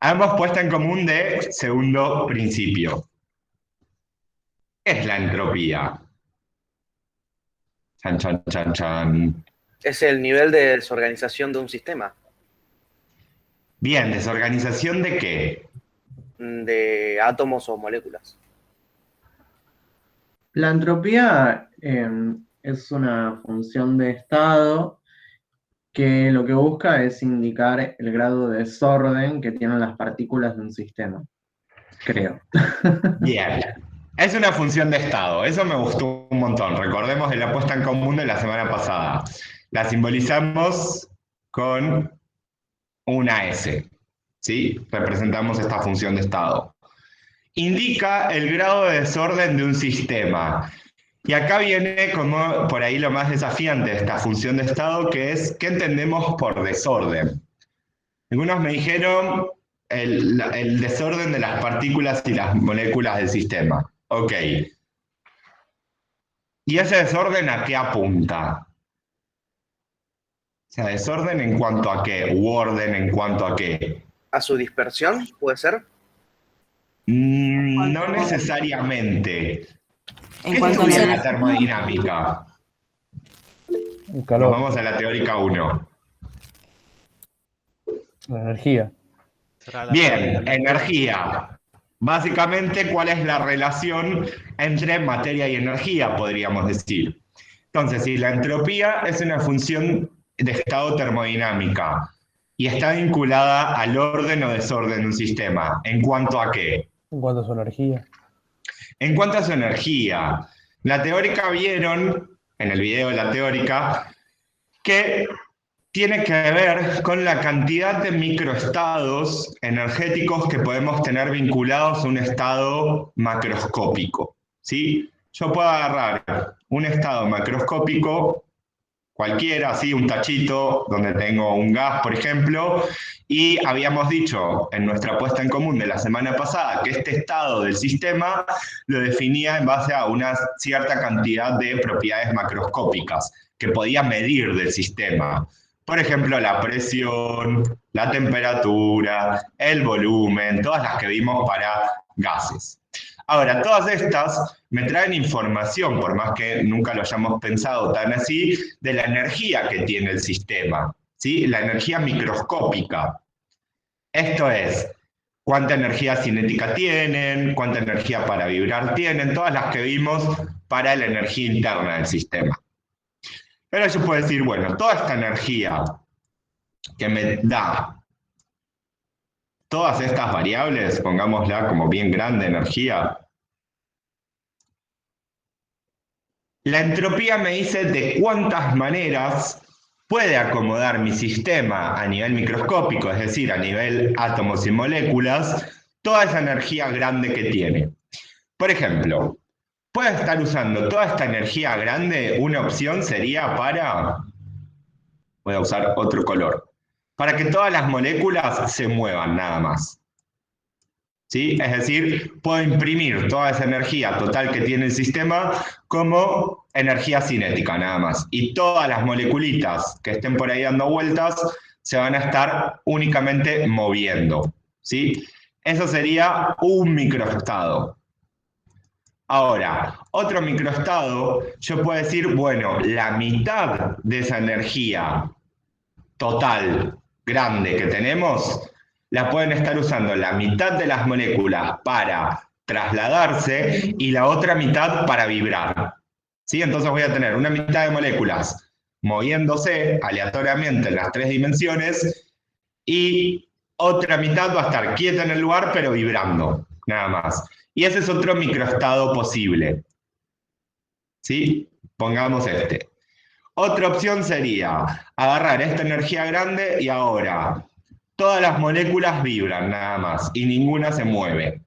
Hagamos puesta en común de segundo principio. ¿Qué es la entropía? Chan, chan, chan, chan. Es el nivel de desorganización de un sistema, Bien, ¿desorganización de qué? de átomos o moléculas. La entropía es una función de estado que lo que busca es indicar el grado de desorden que tienen las partículas de un sistema, creo. Bien. Es una función de estado. Eso me gustó un montón. Recordemos de la puesta en común de la semana pasada. La simbolizamos con una S. ¿Sí? Representamos esta función de estado. Indica el grado de desorden de un sistema. Y acá viene como por ahí lo más desafiante de esta función de estado, que es ¿qué entendemos por desorden? Algunos me dijeron el desorden de las partículas y las moléculas del sistema. Ok. ¿Y ese desorden a qué apunta? O sea, desorden en cuanto a qué, u orden en cuanto a qué. A su dispersión, puede ser. No necesariamente. En ¿Qué cuanto a estudia la la termodinámica? El Nos calor, vamos a la teórica 1. la energía. Será la Bien, teoría. energía. Básicamente, ¿cuál es la relación entre materia y energía, podríamos decir? Entonces, si la entropía es una función de estado termodinámica y está vinculada al orden o desorden de un sistema, ¿en cuanto a qué? En cuanto a su energía. En cuanto a su energía, la teórica vieron, en el video de la teórica, que tiene que ver con la cantidad de microestados energéticos que podemos tener vinculados a un estado macroscópico, ¿sí? Yo puedo agarrar un estado macroscópico, cualquiera, así, un tachito donde tengo un gas, por ejemplo, y habíamos dicho en nuestra puesta en común de la semana pasada que este estado del sistema lo definía en base a una cierta cantidad de propiedades macroscópicas que podía medir del sistema. Por ejemplo, la presión, la temperatura, el volumen, todas las que vimos para gases. Ahora, todas estas me traen información, por más que nunca lo hayamos pensado tan así, de la energía que tiene el sistema, ¿sí? La energía microscópica. Esto es, cuánta energía cinética tienen, cuánta energía para vibrar tienen, todas las que vimos para la energía interna del sistema. Pero yo puedo decir, bueno, toda esta energía que me da todas estas variables, pongámosla como bien grande energía, la entropía me dice de cuántas maneras puede acomodar mi sistema a nivel microscópico, es decir, a nivel átomos y moléculas, toda esa energía grande que tiene. Por ejemplo, puede estar usando toda esta energía grande, una opción sería para, voy a usar otro color, para que todas las moléculas se muevan nada más. ¿Sí? Es decir, puedo imprimir toda esa energía total que tiene el sistema como energía cinética nada más. Y todas las moleculitas que estén por ahí dando vueltas se van a estar únicamente moviendo. ¿Sí? Eso sería un microestado. Ahora, otro microestado, yo puedo decir, bueno, la mitad de esa energía total, grande que tenemos, la pueden estar usando la mitad de las moléculas para trasladarse y la otra mitad para vibrar. ¿Sí? Entonces voy a tener una mitad de moléculas moviéndose aleatoriamente en las 3 dimensiones y otra mitad va a estar quieta en el lugar pero vibrando, nada más. Y ese es otro microestado posible. ¿Sí? Pongamos este. Otra opción sería agarrar esta energía grande y ahora todas las moléculas vibran nada más y ninguna se mueve.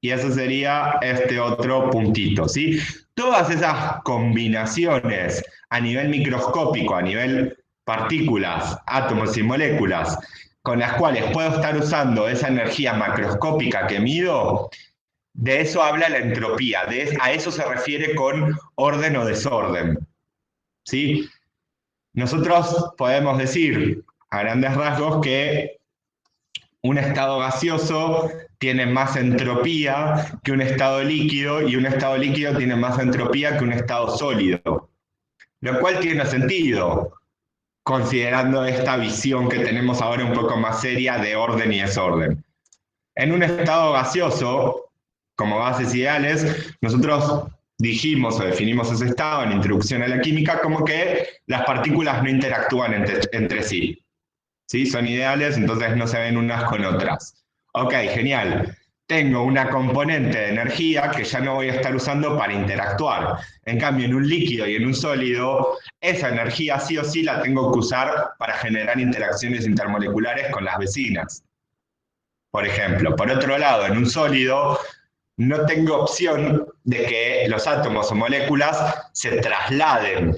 Y eso sería este otro puntito, ¿sí? Todas esas combinaciones a nivel microscópico, a nivel partículas, átomos y moléculas, con las cuales puedo estar usando esa energía macroscópica que mido, de eso habla la entropía, a eso se refiere con orden o desorden. ¿Sí? Nosotros podemos decir a grandes rasgos que un estado gaseoso tiene más entropía que un estado líquido y un estado líquido tiene más entropía que un estado sólido. Lo cual tiene sentido, considerando esta visión que tenemos ahora un poco más seria de orden y desorden. En un estado gaseoso, como gases ideales, nosotros dijimos o definimos ese estado en Introducción a la Química como que las partículas no interactúan entre sí. ¿Sí? Son ideales, entonces no se ven unas con otras. Ok, genial. Tengo una componente de energía que ya no voy a estar usando para interactuar. En cambio, en un líquido y en un sólido, esa energía sí o sí la tengo que usar para generar interacciones intermoleculares con las vecinas. Por ejemplo, por otro lado, en un sólido, no tengo opción de que los átomos o moléculas se trasladen.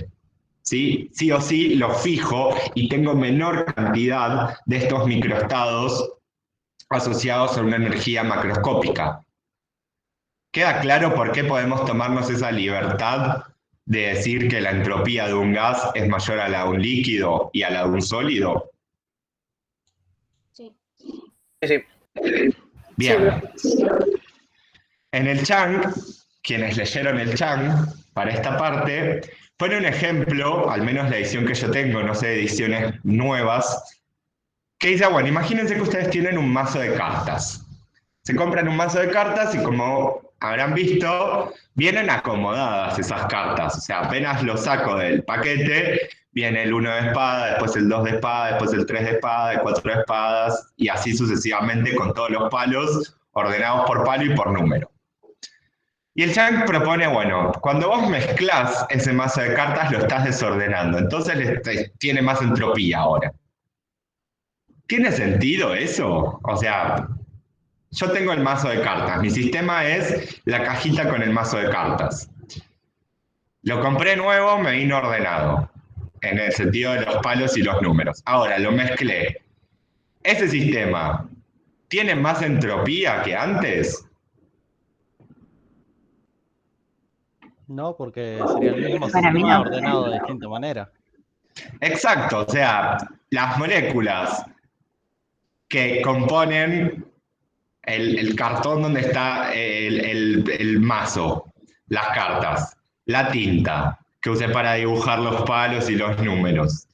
¿Sí? Sí o sí lo fijo y tengo menor cantidad de estos microestados asociados a una energía macroscópica. ¿Queda claro por qué podemos tomarnos esa libertad de decir que la entropía de un gas es mayor a la de un líquido y a la de un sólido? Sí. Sí. Bien. En el Chang, quienes leyeron el Chang para esta parte, pone un ejemplo, al menos la edición que yo tengo, no sé, ediciones nuevas, que dice, bueno, imagínense que ustedes tienen un mazo de cartas. Se compran un mazo de cartas y como habrán visto, vienen acomodadas esas cartas. O sea, apenas lo saco del paquete, viene el 1 de espada, después el 2 de espada, después el 3 de espada, el 4 de espadas, y así sucesivamente con todos los palos ordenados por palo y por número. Y el Chang propone, bueno, cuando vos mezclás ese mazo de cartas lo estás desordenando, entonces tiene más entropía ahora. ¿Tiene sentido eso? O sea, yo tengo el mazo de cartas, mi sistema es la cajita con el mazo de cartas. Lo compré nuevo, me vino ordenado, en el sentido de los palos y los números. Ahora, lo mezclé. ¿Ese sistema tiene más entropía que antes? No, porque sería el mismo Para mí sistema no. ordenado de distinta manera. Exacto, o sea, las moléculas que componen el cartón donde está el mazo, las cartas, la tinta que usé para dibujar los palos y los números,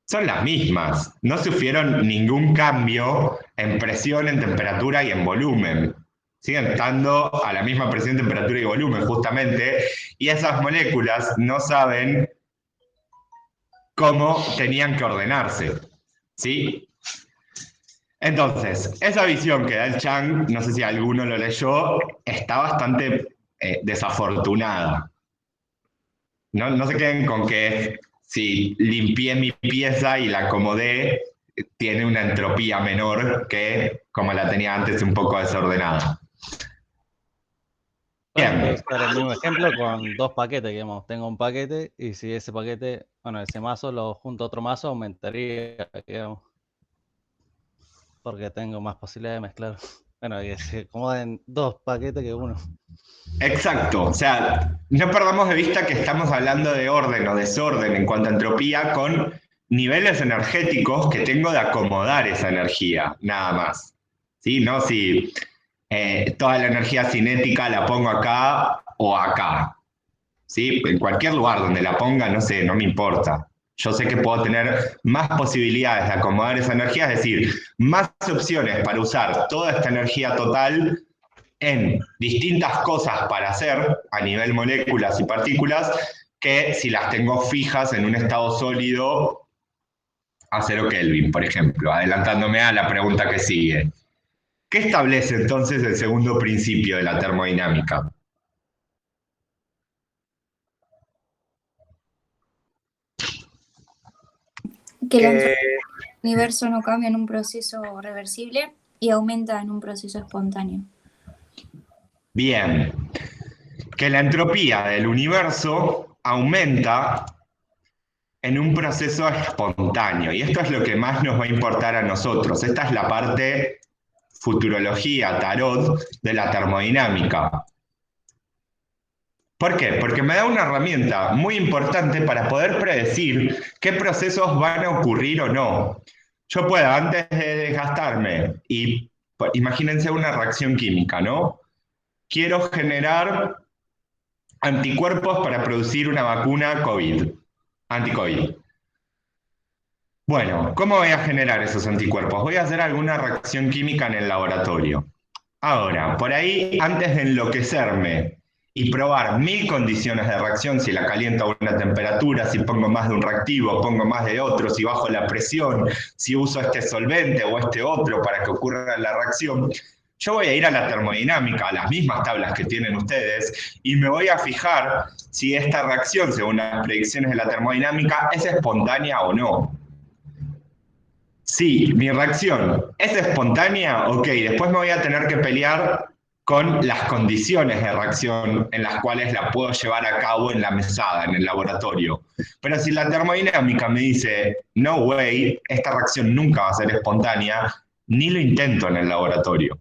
son las mismas. No sufrieron ningún cambio en presión, en temperatura y en volumen. Siguen estando a la misma presión, temperatura y volumen, justamente, y esas moléculas no saben cómo tenían que ordenarse, ¿sí? Entonces, esa visión que da el Chang, no sé si alguno lo leyó, está bastante desafortunada. No se queden con que si limpié mi pieza y la acomodé, tiene una entropía menor que como la tenía antes un poco desordenada. Bueno, Bien. puedo usar el mismo ejemplo con dos paquetes, digamos. Tengo un paquete y si ese paquete, bueno, ese mazo lo junto a otro mazo, aumentaría, digamos. Porque tengo más posibilidad de mezclar. Bueno, que se acomoden dos paquetes que uno. Exacto, o sea, no perdamos de vista que estamos hablando de orden o desorden en cuanto a entropía con niveles energéticos que tengo de acomodar esa energía, nada más. ¿Sí? No si toda la energía cinética la pongo acá o acá. ¿Sí? En cualquier lugar donde la ponga, no sé, no me importa. Yo sé que puedo tener más posibilidades de acomodar esa energía, es decir, más opciones para usar toda esta energía total en distintas cosas para hacer a nivel moléculas y partículas que si las tengo fijas en un estado sólido a 0 Kelvin, por ejemplo, adelantándome a la pregunta que sigue. ¿Qué establece entonces el segundo principio de la termodinámica? Que la entropía Que, del universo no cambia en un proceso reversible y aumenta en un proceso espontáneo. Bien, que la entropía del universo aumenta en un proceso espontáneo, y esto es lo que más nos va a importar a nosotros. Esta es la parte futurología, tarot, de la termodinámica. ¿Por qué? Porque me da una herramienta muy importante para poder predecir qué procesos van a ocurrir o no. yo puedo, antes de desgastarme, y imagínense una reacción química, ¿no? Quiero generar anticuerpos para producir una vacuna COVID, anti-COVID. Bueno, ¿cómo voy a generar esos anticuerpos? Voy a hacer alguna reacción química en el laboratorio. Ahora, por ahí, antes de enloquecerme y probar 1000 condiciones de reacción, si la caliento a una temperatura, si pongo más de un reactivo, pongo más de otro, si bajo la presión, si uso este solvente o este otro para que ocurra la reacción, yo voy a ir a la termodinámica, a las mismas tablas que tienen ustedes, y me voy a fijar si esta reacción, según las predicciones de la termodinámica, es espontánea o no. Si mi reacción es espontánea, ok, después me voy a tener que pelear con las condiciones de reacción en las cuales la puedo llevar a cabo en la mesada, en el laboratorio. Pero si la termodinámica me dice, no way, esta reacción nunca va a ser espontánea, ni lo intento en el laboratorio.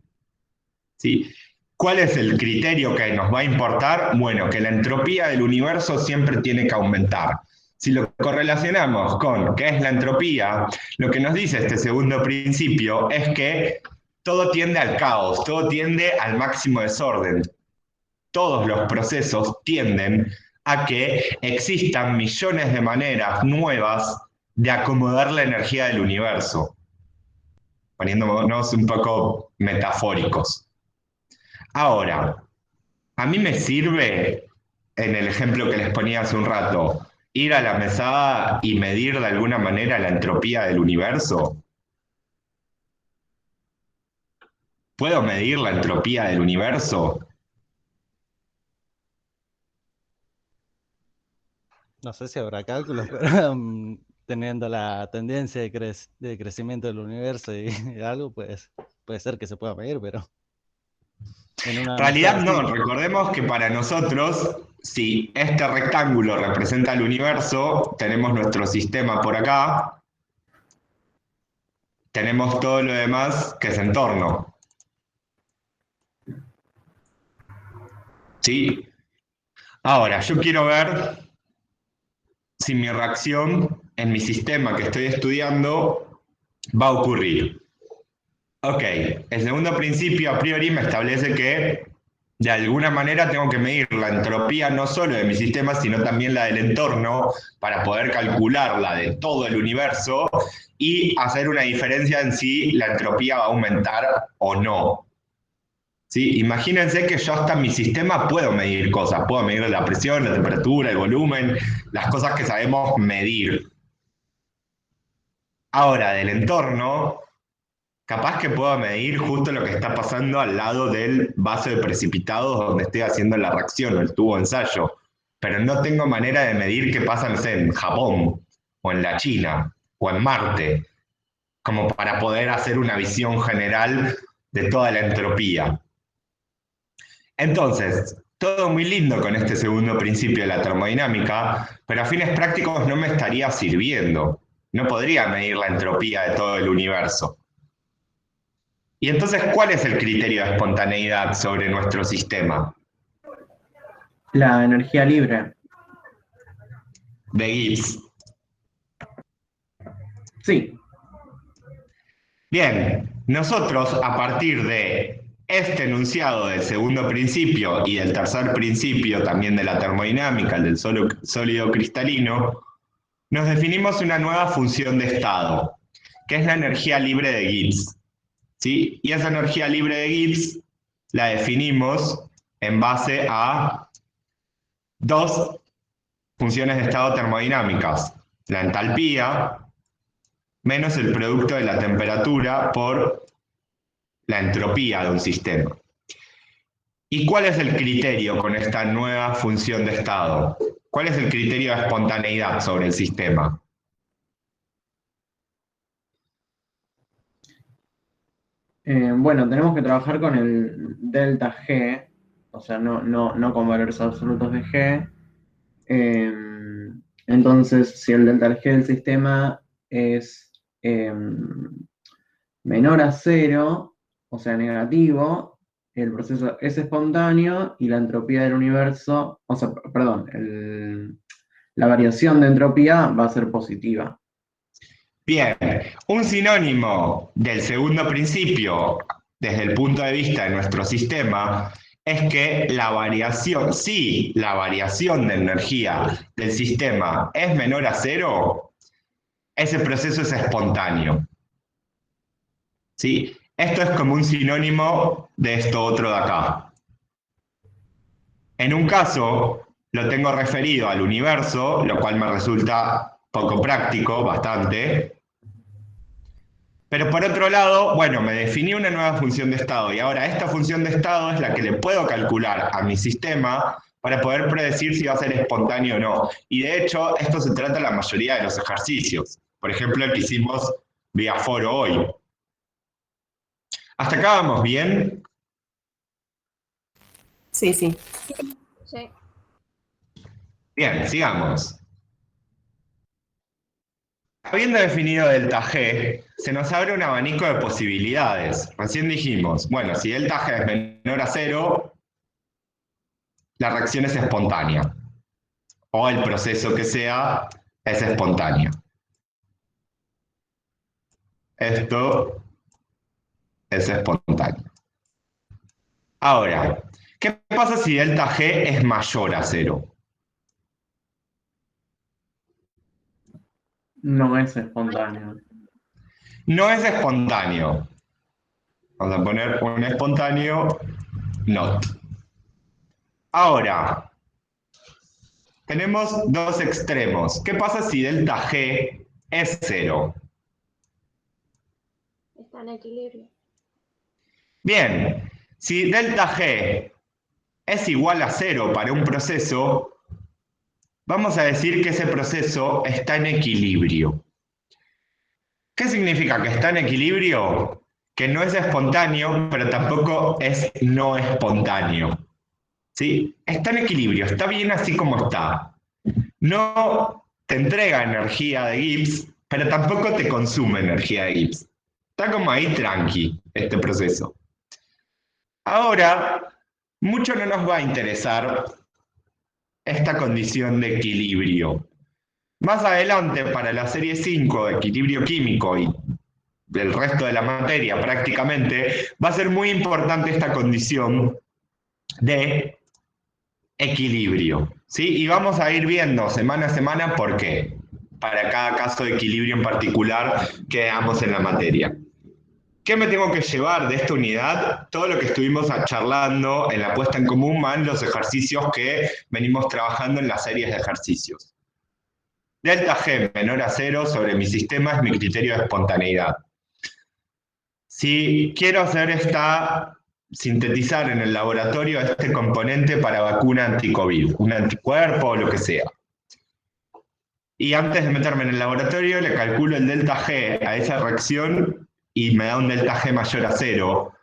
¿Sí? ¿Cuál es el criterio que nos va a importar? Bueno, que la entropía del universo siempre tiene que aumentar. Si lo correlacionamos con qué es la entropía, lo que nos dice este segundo principio es que todo tiende al caos, todo tiende al máximo desorden. Todos los procesos tienden a que existan millones de maneras nuevas de acomodar la energía del universo, poniéndonos un poco metafóricos. Ahora, a mí me sirve, en el ejemplo que les ponía hace un rato, ir a la mesada y medir de alguna manera la entropía del universo. ¿Puedo medir la entropía del universo? No sé si habrá cálculos, pero teniendo la tendencia de crecimiento del universo y algo, pues puede ser que se pueda medir, pero en una En realidad mesada no, sí. recordemos que para nosotros, si este rectángulo representa el universo, tenemos nuestro sistema por acá, tenemos todo lo demás que es entorno. ¿Sí? Ahora, yo quiero ver si mi reacción en mi sistema que estoy estudiando va a ocurrir. Ok, el segundo principio a priori me establece que de alguna manera tengo que medir la entropía no solo de mi sistema, sino también la del entorno para poder calcularla de todo el universo y hacer una diferencia en si la entropía va a aumentar o no. ¿Sí? Imagínense que yo hasta en mi sistema puedo medir cosas, puedo medir la presión, la temperatura, el volumen, las cosas que sabemos medir. Ahora, del entorno, capaz que puedo medir justo lo que está pasando al lado del vaso de precipitados donde estoy haciendo la reacción o el tubo de ensayo, pero no tengo manera de medir qué pasa, no sé, en Japón, o en la China, o en Marte, como para poder hacer una visión general de toda la entropía. Entonces, todo muy lindo con este segundo principio de la termodinámica, pero a fines prácticos no me estaría sirviendo. No podría medir la entropía de todo el universo. Y entonces, ¿cuál es el criterio de espontaneidad sobre nuestro sistema? La energía libre. De Gibbs. Sí. Bien, nosotros a partir de este enunciado del segundo principio y del tercer principio también de la termodinámica, el del sólido cristalino, nos definimos una nueva función de estado, que es la energía libre de Gibbs. ¿Sí? Y esa energía libre de Gibbs la definimos en base a dos funciones de estado termodinámicas, la entalpía menos el producto de la temperatura por la entropía de un sistema. ¿Y cuál es el criterio con esta nueva función de estado? ¿Cuál es el criterio de espontaneidad sobre el sistema? Bueno, tenemos que trabajar con el delta G, o sea, no con valores absolutos de G. Entonces, si el delta G del sistema es menor a 0, o sea, negativo, el proceso es espontáneo y la entropía del universo, o sea, perdón, la variación de entropía va a ser positiva. Bien, un sinónimo del segundo principio, desde el punto de vista de nuestro sistema, es que la variación, si la variación de energía del sistema es menor a cero, ese proceso es espontáneo. ¿Sí? Esto es como un sinónimo de esto otro de acá. En un caso, lo tengo referido al universo, lo cual me resulta poco práctico, bastante. Pero por otro lado, bueno, me definí una nueva función de estado y ahora esta función de estado es la que le puedo calcular a mi sistema para poder predecir si va a ser espontáneo o no. Y de hecho, esto se trata en la mayoría de los ejercicios. Por ejemplo, el que hicimos vía foro hoy. ¿Hasta acá vamos bien? Sí, sí. Sí. Bien, sigamos. Habiendo definido delta G, se nos abre un abanico de posibilidades. Recién dijimos, bueno, si delta G es menor a cero, la reacción es espontánea. O el proceso que sea es espontáneo. Esto es espontáneo. Ahora, ¿qué pasa si delta G es mayor a cero? No es espontáneo. No es espontáneo. Vamos a poner un espontáneo not. Ahora, tenemos dos extremos. ¿Qué pasa si delta G es cero? Está en equilibrio. Bien, si delta G es igual a cero para un proceso, vamos a decir que ese proceso está en equilibrio. ¿Qué significa que está en equilibrio? Que no es espontáneo, pero tampoco es no espontáneo. ¿Sí? Está en equilibrio, está bien así como está. No te entrega energía de Gibbs, pero tampoco te consume energía de Gibbs. Está como ahí tranqui este proceso. Ahora, mucho no nos va a interesar esta condición de equilibrio. Más adelante, para la serie 5 de equilibrio químico y el resto de la materia prácticamente, va a ser muy importante esta condición de equilibrio, ¿sí? Y vamos a ir viendo semana a semana por qué, para cada caso de equilibrio en particular que veamos en la materia. ¿Qué me tengo que llevar de esta unidad? Todo lo que estuvimos charlando en la puesta en común, más los ejercicios que venimos trabajando en las series de ejercicios. Delta G menor a cero sobre mi sistema es mi criterio de espontaneidad. Si quiero hacer sintetizar en el laboratorio este componente para vacuna anti-COVID, un anticuerpo o lo que sea. Y antes de meterme en el laboratorio, le calculo el delta G a esa reacción y me da un delta G mayor a cero.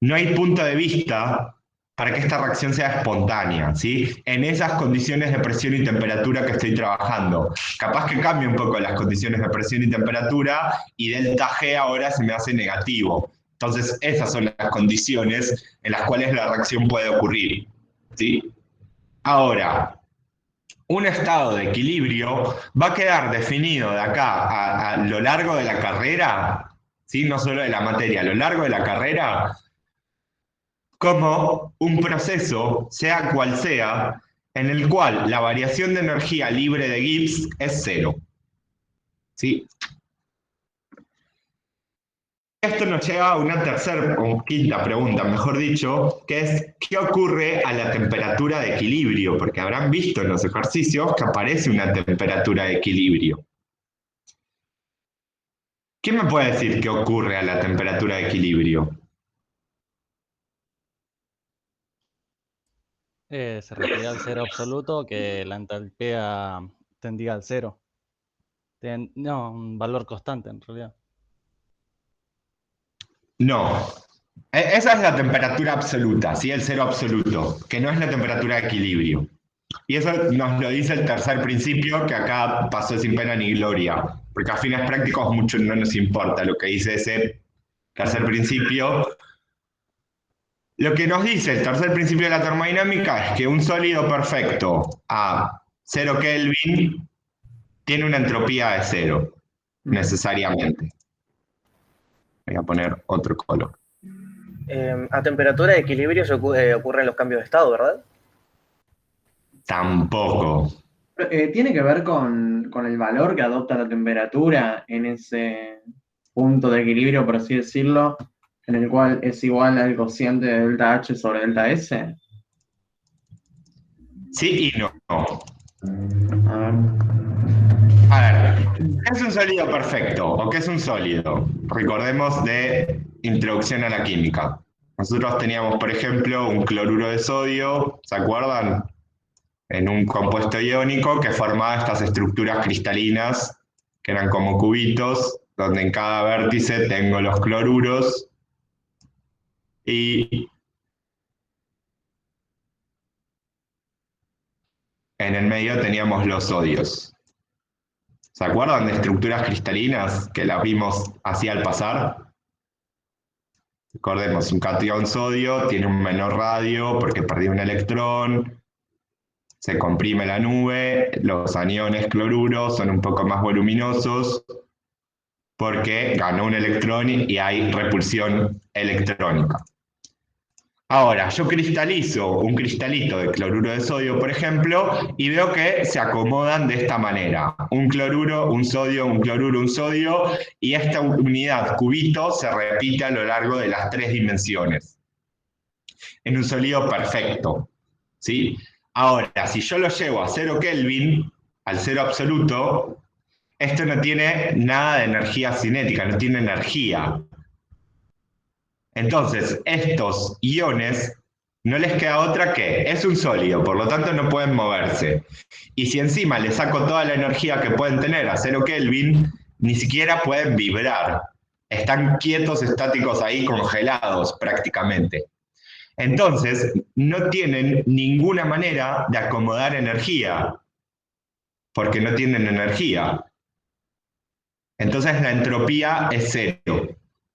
No hay punto de vista para que esta reacción sea espontánea, ¿sí? En esas condiciones de presión y temperatura que estoy trabajando. Capaz que cambie un poco las condiciones de presión y temperatura y delta G ahora se me hace negativo. Entonces, esas son las condiciones en las cuales la reacción puede ocurrir, ¿sí? Ahora, un estado de equilibrio va a quedar definido de acá a lo largo de la carrera, ¿sí? No solo de la materia, a lo largo de la carrera, como un proceso, sea cual sea, en el cual la variación de energía libre de Gibbs es cero. ¿Sí? Esto nos lleva a una tercera o quinta pregunta, mejor dicho, que es ¿qué ocurre a la temperatura de equilibrio? Porque habrán visto en los ejercicios que aparece una temperatura de equilibrio. ¿Quién me puede decir qué ocurre a la temperatura de equilibrio? Se refiere al cero absoluto, que la entalpía tendía al cero. No, un valor constante en realidad. No. Esa es la temperatura absoluta, ¿sí? El cero absoluto, que no es la temperatura de equilibrio. Y eso nos lo dice el tercer principio, que acá pasó sin pena ni gloria, porque a fines prácticos mucho no nos importa lo que dice ese tercer principio. Lo que nos dice el tercer principio de la termodinámica es que un sólido perfecto a 0 Kelvin tiene una entropía de cero. necesariamente. Voy a poner otro color. A temperatura de equilibrio ocurren los cambios de estado, ¿verdad? Tampoco. ¿Tiene que ver con el valor que adopta la temperatura en ese punto de equilibrio, por así decirlo, en el cual es igual al cociente de delta H sobre delta S? Sí y no. A ver. A ver, ¿qué es un sólido perfecto o qué es un sólido? Recordemos de introducción a la química. Nosotros teníamos, por ejemplo, un cloruro de sodio, ¿se acuerdan? En un compuesto iónico que formaba estas estructuras cristalinas, que eran como cubitos, donde en cada vértice tengo los cloruros y en el medio teníamos los sodios. ¿Se acuerdan de estructuras cristalinas que las vimos así al pasar? Recordemos, un catión sodio tiene un menor radio porque perdió un electrón, se comprime la nube, los aniones cloruros son un poco más voluminosos porque ganó un electrón y hay repulsión electrónica. Ahora, yo cristalizo un cristalito de cloruro de sodio, por ejemplo, y veo que se acomodan de esta manera. Un cloruro, un sodio, un cloruro, un sodio, y esta unidad cubito se repite a lo largo de las 3 dimensiones. En un sólido perfecto, ¿sí? Ahora, si yo lo llevo a 0 Kelvin, al cero absoluto, esto no tiene nada de energía cinética, no tiene energía. Entonces, estos iones no les queda otra que es un sólido, por lo tanto no pueden moverse. Y si encima le saco toda la energía que pueden tener a 0 Kelvin, ni siquiera pueden vibrar. Están quietos, estáticos ahí, congelados prácticamente. Entonces, no tienen ninguna manera de acomodar energía, porque no tienen energía. Entonces la entropía es cero.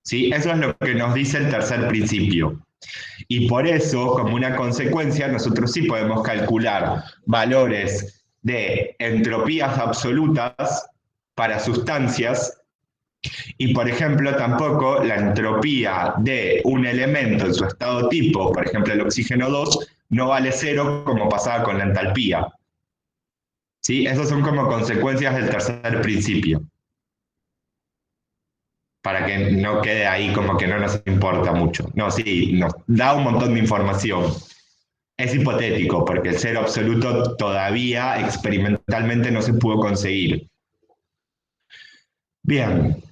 ¿Sí? Eso es lo que nos dice el tercer principio. Y por eso, como una consecuencia, nosotros sí podemos calcular valores de entropías absolutas para sustancias y, por ejemplo, tampoco la entropía de un elemento en su estado tipo, por ejemplo, el oxígeno 2, no vale cero como pasaba con la entalpía. ¿Sí? Esas son como consecuencias del tercer principio. Para que no quede ahí como que no nos importa mucho. No, sí, nos da un montón de información. Es hipotético, porque el cero absoluto todavía experimentalmente no se pudo conseguir. Bien,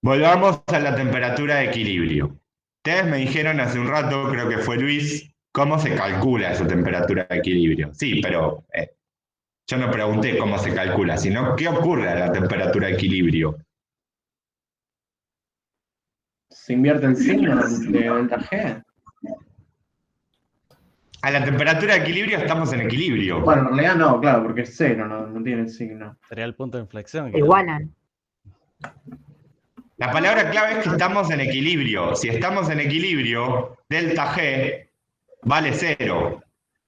volvamos a la temperatura de equilibrio. Ustedes me dijeron hace un rato, creo que fue Luis, cómo se calcula esa temperatura de equilibrio. Sí, pero yo no pregunté cómo se calcula, sino qué ocurre a la temperatura de equilibrio. ¿Se invierte el signo de delta G? A la temperatura de equilibrio estamos en equilibrio. Bueno, en realidad no, claro, porque es cero, no tiene signo. Sería el punto de inflexión. Creo. Igualan. La palabra clave es que estamos en equilibrio. Si estamos en equilibrio, delta G vale cero.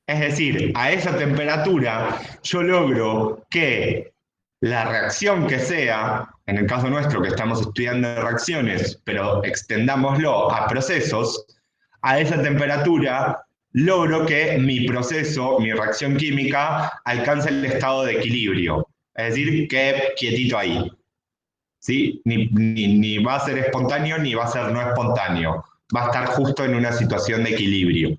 Es decir, a esa temperatura yo logro que la reacción que sea, en el caso nuestro que estamos estudiando reacciones, pero extendámoslo a procesos, a esa temperatura logro que mi proceso, mi reacción química, alcance el estado de equilibrio. Es decir, que quietito ahí. ¿Sí? Ni va a ser espontáneo ni va a ser no espontáneo. Va a estar justo en una situación de equilibrio.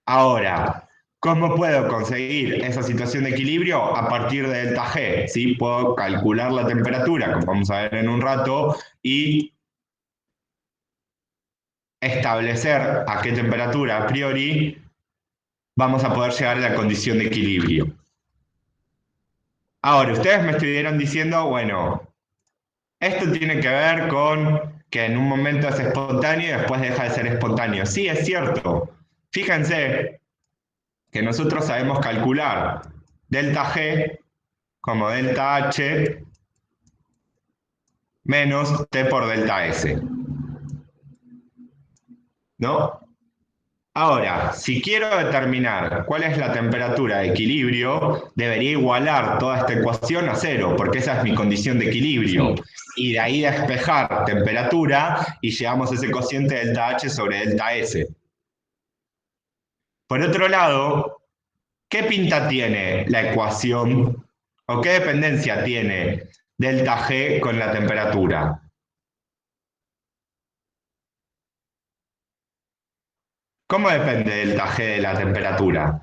Ahora, ¿cómo puedo conseguir esa situación de equilibrio? A partir de delta G. ¿Sí? Puedo calcular la temperatura, como vamos a ver en un rato, y establecer a qué temperatura a priori vamos a poder llegar a la condición de equilibrio. Ahora, ustedes me estuvieron diciendo, bueno, esto tiene que ver con que en un momento es espontáneo y después deja de ser espontáneo. Sí, es cierto. Fíjense que nosotros sabemos calcular delta G como delta H menos T por delta S. ¿No? Ahora, si quiero determinar cuál es la temperatura de equilibrio, debería igualar toda esta ecuación a cero, porque esa es mi condición de equilibrio. Y de ahí despejar temperatura y llevamos ese cociente delta H sobre delta S. Por otro lado, ¿qué pinta tiene la ecuación o qué dependencia tiene delta G con la temperatura? ¿Cómo depende delta G de la temperatura?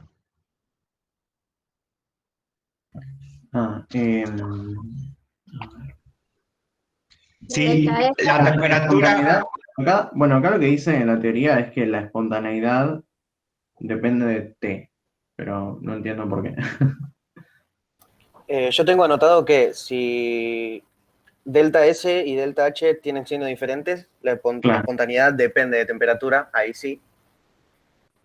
Ah, Sí, Delta S. la temperatura... espontaneidad. Acá lo que dice en la teoría es que la espontaneidad depende de T, pero no entiendo por qué. Yo tengo anotado que si delta S y delta H tienen signos diferentes, la Claro. espontaneidad depende de temperatura, ahí sí.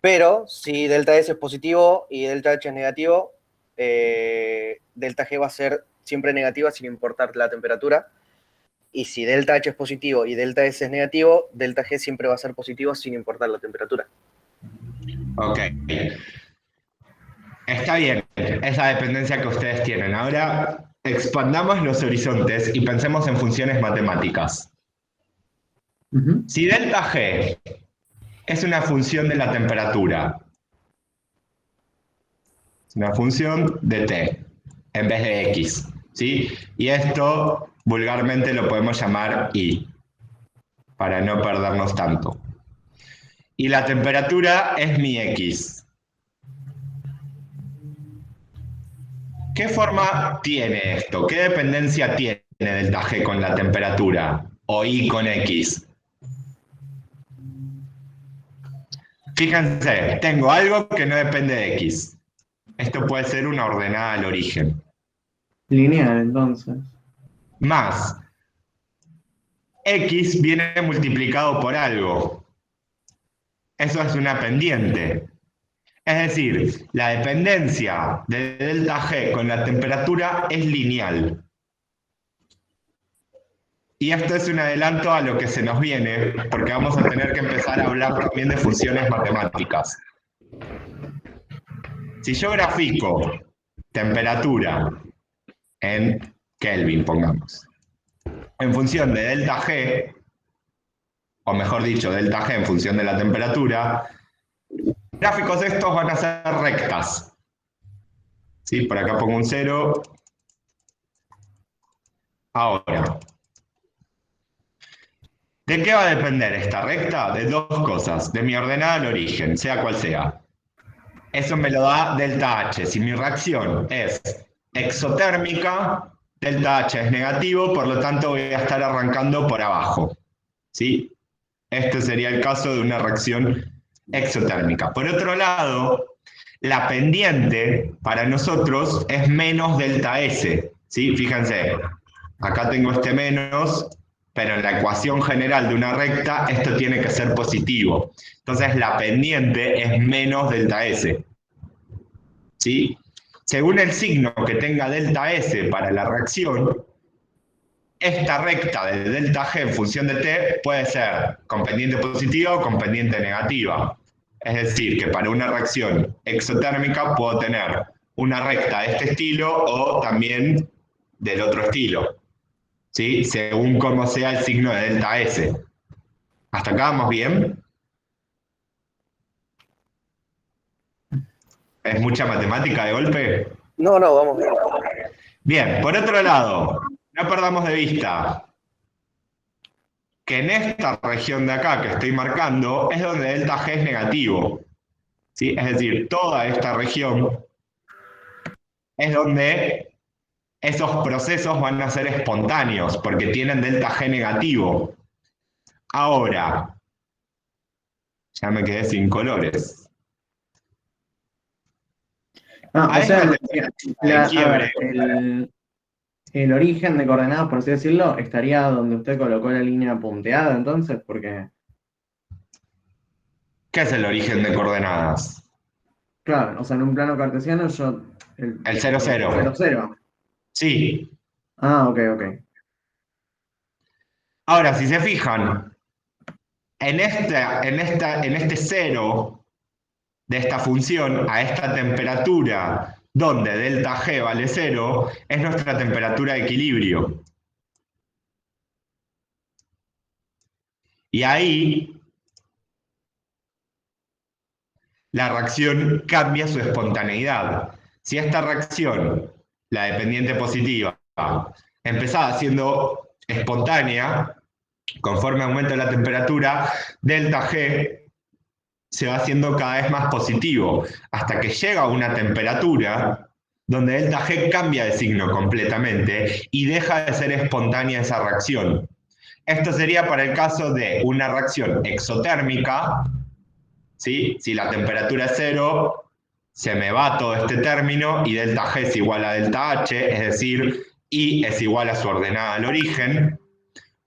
Pero si delta S es positivo y delta H es negativo, delta G va a ser siempre negativa sin importar la temperatura. Y si delta H es positivo y delta S es negativo, delta G siempre va a ser positivo sin importar la temperatura. Ok. Está bien, esa dependencia que ustedes tienen. Ahora expandamos los horizontes y pensemos en funciones matemáticas. Ujú. Si delta G es una función de la temperatura, es una función de T en vez de X, ¿sí? Y esto vulgarmente lo podemos llamar I, para no perdernos tanto. Y la temperatura es mi X. ¿Qué forma tiene esto? ¿Qué dependencia tiene delta G con la temperatura? O I con X. Fíjense, tengo algo que no depende de X. Esto puede ser una ordenada al origen. Lineal, entonces. Más, X viene multiplicado por algo. Eso es una pendiente. Es decir, la dependencia de delta G con la temperatura es lineal. Y esto es un adelanto a lo que se nos viene, porque vamos a tener que empezar a hablar también de funciones matemáticas. Si yo grafico temperatura en Kelvin, pongamos, en función de delta G, o mejor dicho, delta G en función de la temperatura, gráficos estos van a ser rectas. ¿Sí? Por acá pongo un 0. Ahora, ¿de qué va a depender esta recta? De dos cosas, de mi ordenada al origen, sea cual sea. Eso me lo da delta H. Si mi reacción es exotérmica, delta H es negativo, por lo tanto voy a estar arrancando por abajo. ¿Sí? Este sería el caso de una reacción exotérmica. Por otro lado, la pendiente para nosotros es menos delta S. ¿Sí? Fíjense, acá tengo este menos, pero en la ecuación general de una recta esto tiene que ser positivo. Entonces la pendiente es menos delta S. ¿Sí? Según el signo que tenga delta S para la reacción, esta recta de delta G en función de T puede ser con pendiente positiva o con pendiente negativa. Es decir, que para una reacción exotérmica puedo tener una recta de este estilo o también del otro estilo. ¿Sí? Según cómo sea el signo de delta S. ¿Hasta acá vamos bien? ¿Es mucha matemática de golpe? No, vamos bien. Bien, por otro lado, no perdamos de vista que en esta región de acá que estoy marcando es donde delta G es negativo. ¿Sí? Es decir, toda esta región es donde esos procesos van a ser espontáneos porque tienen delta G negativo. Ahora, ya me quedé sin colores. O sea, de quiebre. el origen de coordenadas, por así decirlo, estaría donde usted colocó la línea punteada, entonces, porque, ¿Qué es el origen de coordenadas? claro, o sea, en un plano cartesiano yo... El 0, 0. 0, 0. Sí. Ah, ok. Ahora, si se fijan, en este 0 de esta función a esta temperatura donde delta G vale 0, es nuestra temperatura de equilibrio. Y ahí la reacción cambia su espontaneidad. Si esta reacción, la dependiente positiva, empezaba siendo espontánea, conforme aumenta la temperatura, delta G se va haciendo cada vez más positivo, hasta que llega a una temperatura donde delta G cambia de signo completamente y deja de ser espontánea esa reacción. Esto sería para el caso de una reacción exotérmica, ¿sí? Si la temperatura es 0, se me va todo este término y delta G es igual a delta H, es decir, I es igual a su ordenada al origen.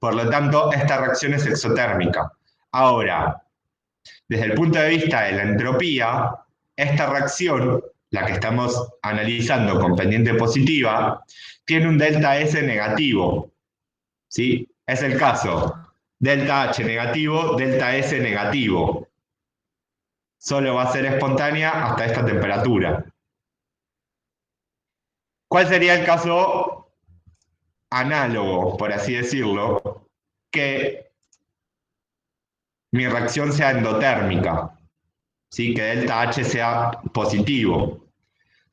Por lo tanto, esta reacción es exotérmica. Ahora, desde el punto de vista de la entropía, esta reacción, la que estamos analizando con pendiente positiva, tiene un delta S negativo. ¿Sí? Es el caso. Delta H negativo, delta S negativo. Solo va a ser espontánea hasta esta temperatura. ¿Cuál sería el caso análogo, por así decirlo? Que mi reacción sea endotérmica, ¿sí? Que delta H sea positivo.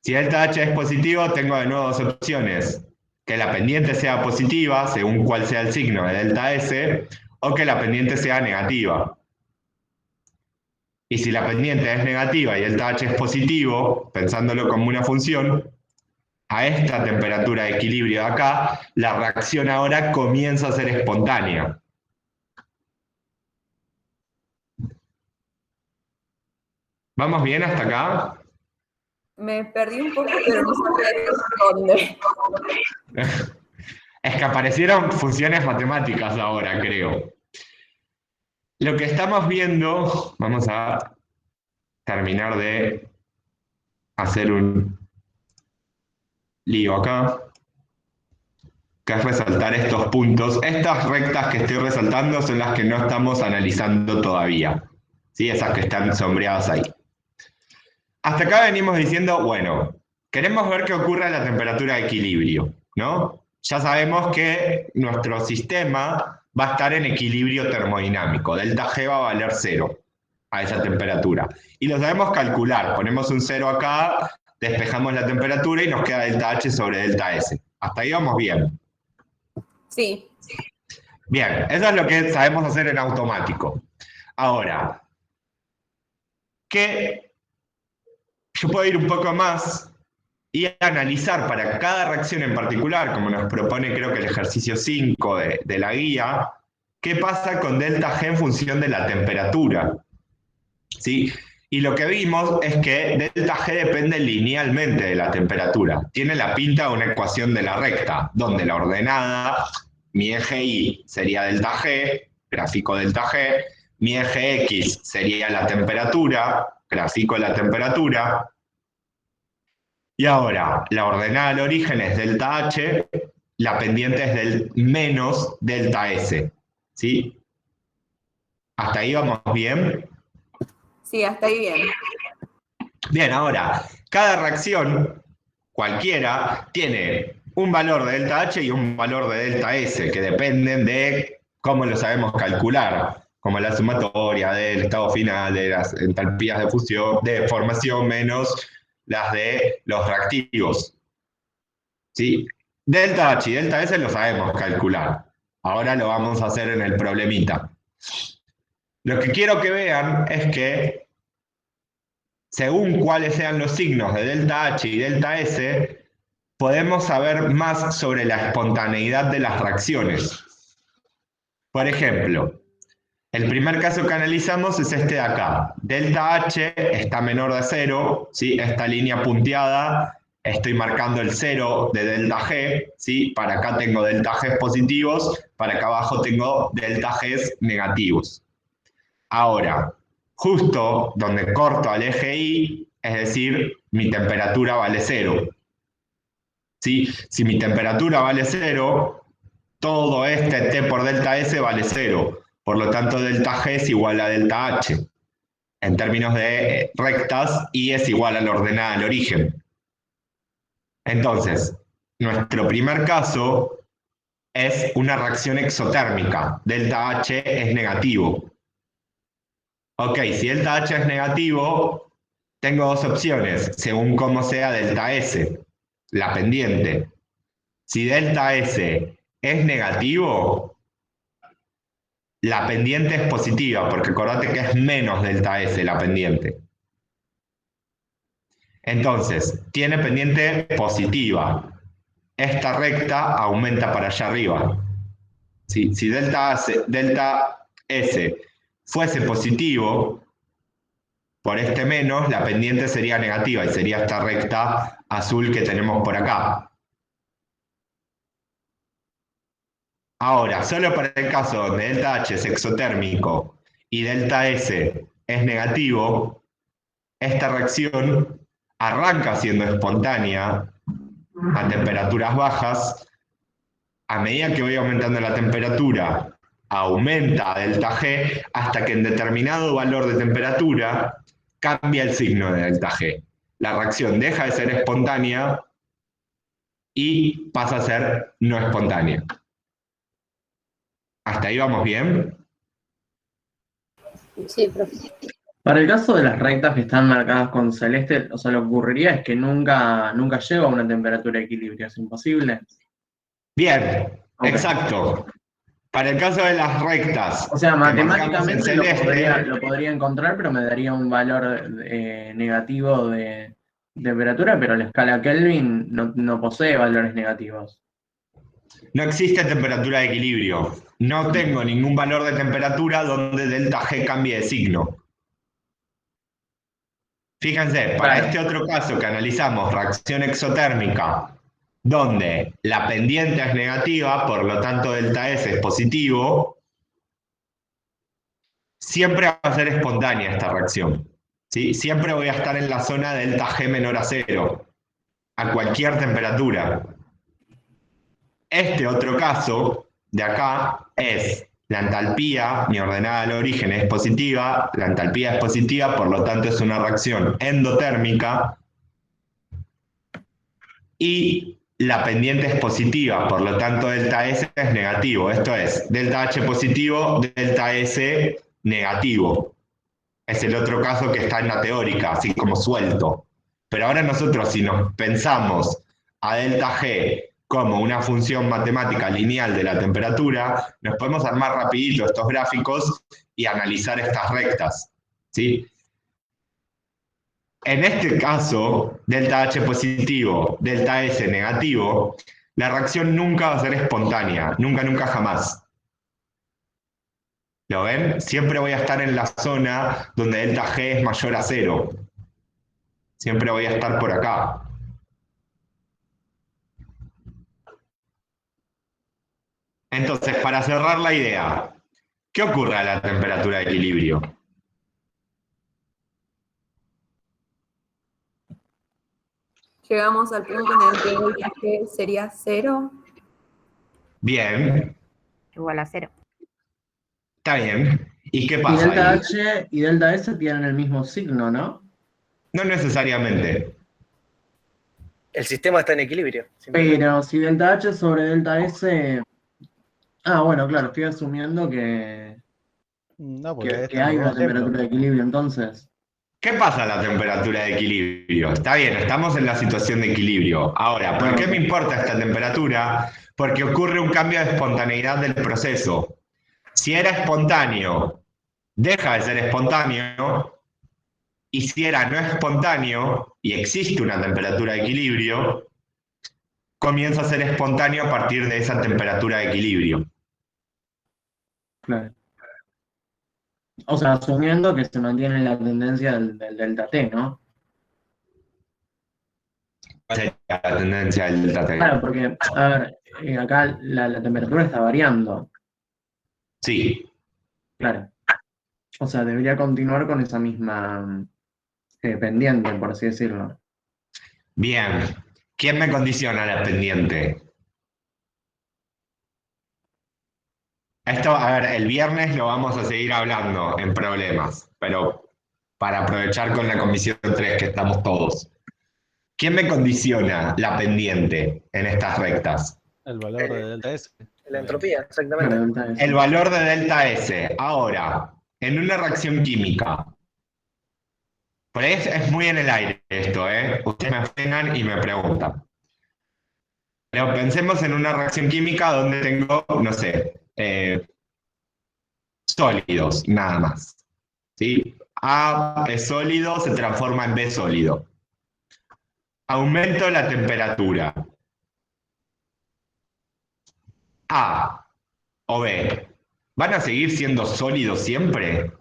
Si delta H es positivo, tengo de nuevo dos opciones. Que la pendiente sea positiva, según cuál sea el signo de delta S, o que la pendiente sea negativa. Y si la pendiente es negativa y delta H es positivo, pensándolo como una función, a esta temperatura de equilibrio de acá, la reacción ahora comienza a ser espontánea. ¿Vamos bien hasta acá? Me perdí un poco, pero no sabía dónde. Es que aparecieron funciones matemáticas ahora, creo. Lo que estamos viendo, vamos a terminar de hacer un lío acá, que es resaltar estos puntos. Estas rectas que estoy resaltando son las que no estamos analizando todavía, ¿sí? Esas que están sombreadas ahí. Hasta acá venimos diciendo, bueno, queremos ver qué ocurre a la temperatura de equilibrio, ¿no? Ya sabemos que nuestro sistema va a estar en equilibrio termodinámico. Delta G va a valer 0 a esa temperatura. Y lo sabemos calcular. Ponemos un 0 acá, despejamos la temperatura y nos queda delta H sobre delta S. Hasta ahí vamos bien. Sí. Bien, eso es lo que sabemos hacer en automático. Ahora, que yo puedo ir un poco más y analizar para cada reacción en particular, como nos propone creo que el ejercicio 5 de la guía, qué pasa con delta G en función de la temperatura. ¿Sí? Y lo que vimos es que delta G depende linealmente de la temperatura. Tiene la pinta de una ecuación de la recta, donde la ordenada, mi eje Y sería delta G, gráfico delta G, mi eje X sería la temperatura, gráfico de la temperatura. Y ahora, la ordenada al origen es delta H, la pendiente es del menos delta S. ¿Sí? ¿Hasta ahí vamos bien? Sí, hasta ahí bien. Bien, ahora, cada reacción, cualquiera, tiene un valor de delta H y un valor de delta S, que dependen de cómo lo sabemos calcular, como la sumatoria del estado final, de las entalpías de fusión, de formación menos las de los reactivos. ¿Sí? Delta H y delta S lo sabemos calcular. Ahora lo vamos a hacer en el problemita. Lo que quiero que vean es que, según cuáles sean los signos de delta H y delta S, podemos saber más sobre la espontaneidad de las reacciones. Por ejemplo, el primer caso que analizamos es este de acá. Delta H está menor de 0, ¿sí? Esta línea punteada, estoy marcando el 0 de delta G, ¿sí? Para acá tengo delta G positivos, para acá abajo tengo delta G negativos. Ahora, justo donde corto al eje Y, es decir, mi temperatura vale 0. ¿Sí? Si mi temperatura vale 0, todo este T por delta S vale 0. Por lo tanto, delta G es igual a delta H. en términos de rectas, y es igual a la ordenada al origen. Entonces, nuestro primer caso es una reacción exotérmica. Delta H es negativo. Ok, si delta H es negativo, tengo dos opciones, según cómo sea delta S, la pendiente. Si delta S es negativo, la pendiente es positiva, porque acordate que es menos delta S la pendiente. Entonces, tiene pendiente positiva. Esta recta aumenta para allá arriba. Si delta S fuese positivo, por este menos, la pendiente sería negativa y sería esta recta azul que tenemos por acá. Ahora, solo para el caso donde delta H es exotérmico y delta S es negativo, esta reacción arranca siendo espontánea a temperaturas bajas. A medida que voy aumentando la temperatura, aumenta delta G hasta que en determinado valor de temperatura cambia el signo de delta G. La reacción deja de ser espontánea y pasa a ser no espontánea. ¿Hasta ahí vamos bien? Sí, profe. Para el caso de las rectas que están marcadas con celeste, o sea, lo que ocurriría es que nunca llega a una temperatura de equilibrio, es imposible. Bien, Ok. exacto. Para el caso de las rectas, O sea, que marcamos en matemáticamente celeste, lo podría encontrar, pero me daría un valor negativo de temperatura, pero la escala Kelvin no posee valores negativos. no existe temperatura de equilibrio. No tengo ningún valor de temperatura donde delta G cambie de signo. Fíjense, para Claro. este otro caso que analizamos, reacción exotérmica, donde la pendiente es negativa, por lo tanto delta S es positivo, siempre va a ser espontánea esta reacción. ¿Sí? Siempre voy a estar en la zona de delta G menor a 0, a cualquier temperatura. Este otro caso de acá es la entalpía, mi ordenada al origen es positiva, la entalpía es positiva, por lo tanto es una reacción endotérmica, y la pendiente es positiva, por lo tanto delta S es negativo. Esto es, delta H positivo, delta S negativo. Es el otro caso que está en la teórica, así como suelto. Pero ahora nosotros, si nos pensamos a delta G como una función matemática lineal de la temperatura, nos podemos armar rapidito estos gráficos y analizar estas rectas, ¿sí? En este caso, delta H positivo, delta S negativo, la reacción nunca va a ser espontánea, nunca, nunca, jamás. ¿Lo ven? Siempre voy a estar en la zona donde delta G es mayor a 0. Siempre voy a estar por acá. Entonces, para cerrar la idea, ¿qué ocurre a la temperatura de equilibrio? Llegamos al punto en el que delta G sería 0. Bien, Igual a 0. está bien. ¿Y qué Y pasa delta ahí? H y delta S tienen el mismo signo, ¿no? No necesariamente. El sistema está en equilibrio. simplemente. Pero si delta H sobre delta S... Ah, bueno, claro, estoy asumiendo que No, porque ahí hay están los una dos ejemplos. temperatura de equilibrio, entonces. ¿Qué pasa a la temperatura de equilibrio? Está bien, estamos en la situación de equilibrio. Ahora, ¿por qué me importa esta temperatura? Porque ocurre un cambio de espontaneidad del proceso. Si era espontáneo, deja de ser espontáneo, y si era no espontáneo y existe una temperatura de equilibrio, comienza a ser espontáneo a partir de esa temperatura de equilibrio. Claro. O sea, asumiendo que se mantiene la tendencia del delta T, ¿no? ¿Cuál sería la tendencia del delta T? Claro, porque, a ver, acá la temperatura está variando, Sí, claro. O sea, debería continuar con esa misma pendiente, por así decirlo. bien. ¿Quién me condiciona la pendiente? Esto, a ver, el viernes lo vamos a seguir hablando en problemas, pero para aprovechar con la comisión 3 que estamos todos. ¿Quién me condiciona la pendiente en estas rectas? El valor de delta S. La entropía, exactamente. Pregunta es- El valor de delta S. Ahora, en una reacción química. Por ahí es muy en el aire esto, ¿eh? Ustedes me frenan y me preguntan. Pero pensemos en una reacción química donde tengo, no sé, sólidos, nada más. ¿Sí? A es sólido, se transforma en B sólido. Aumento la temperatura. A o B, ¿van a seguir siendo sólidos siempre?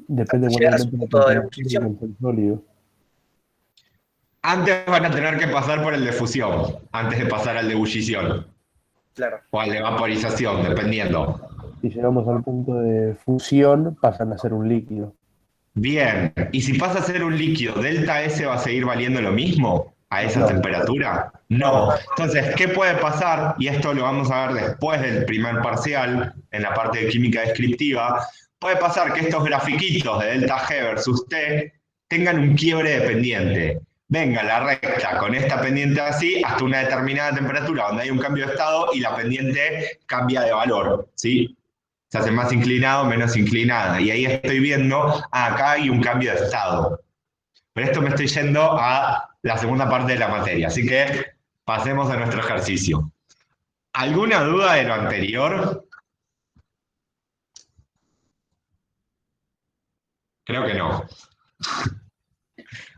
Depende Llegar a su igualmente punto de la ebullición. temperatura del sólido. Antes van a tener que pasar por el de fusión, antes de pasar al de ebullición, Claro. o al de vaporización, dependiendo. Si llegamos al punto de fusión, pasan a ser un líquido. Bien, ¿y si pasa a ser un líquido, delta S va a seguir valiendo lo mismo a esa No. temperatura? No. Entonces, ¿qué puede pasar? Y esto lo vamos a ver después del primer parcial, en la parte de química descriptiva. Puede pasar que estos grafiquitos de delta G versus T tengan un quiebre de pendiente. Venga la recta con esta pendiente así hasta una determinada temperatura donde hay un cambio de estado y la pendiente cambia de valor, ¿sí? Se hace más inclinado, menos inclinada. Y ahí estoy viendo, acá hay un cambio de estado. Pero esto me estoy yendo a la segunda parte de la materia. Así que pasemos a nuestro ejercicio. ¿Alguna duda de lo anterior? Creo que no.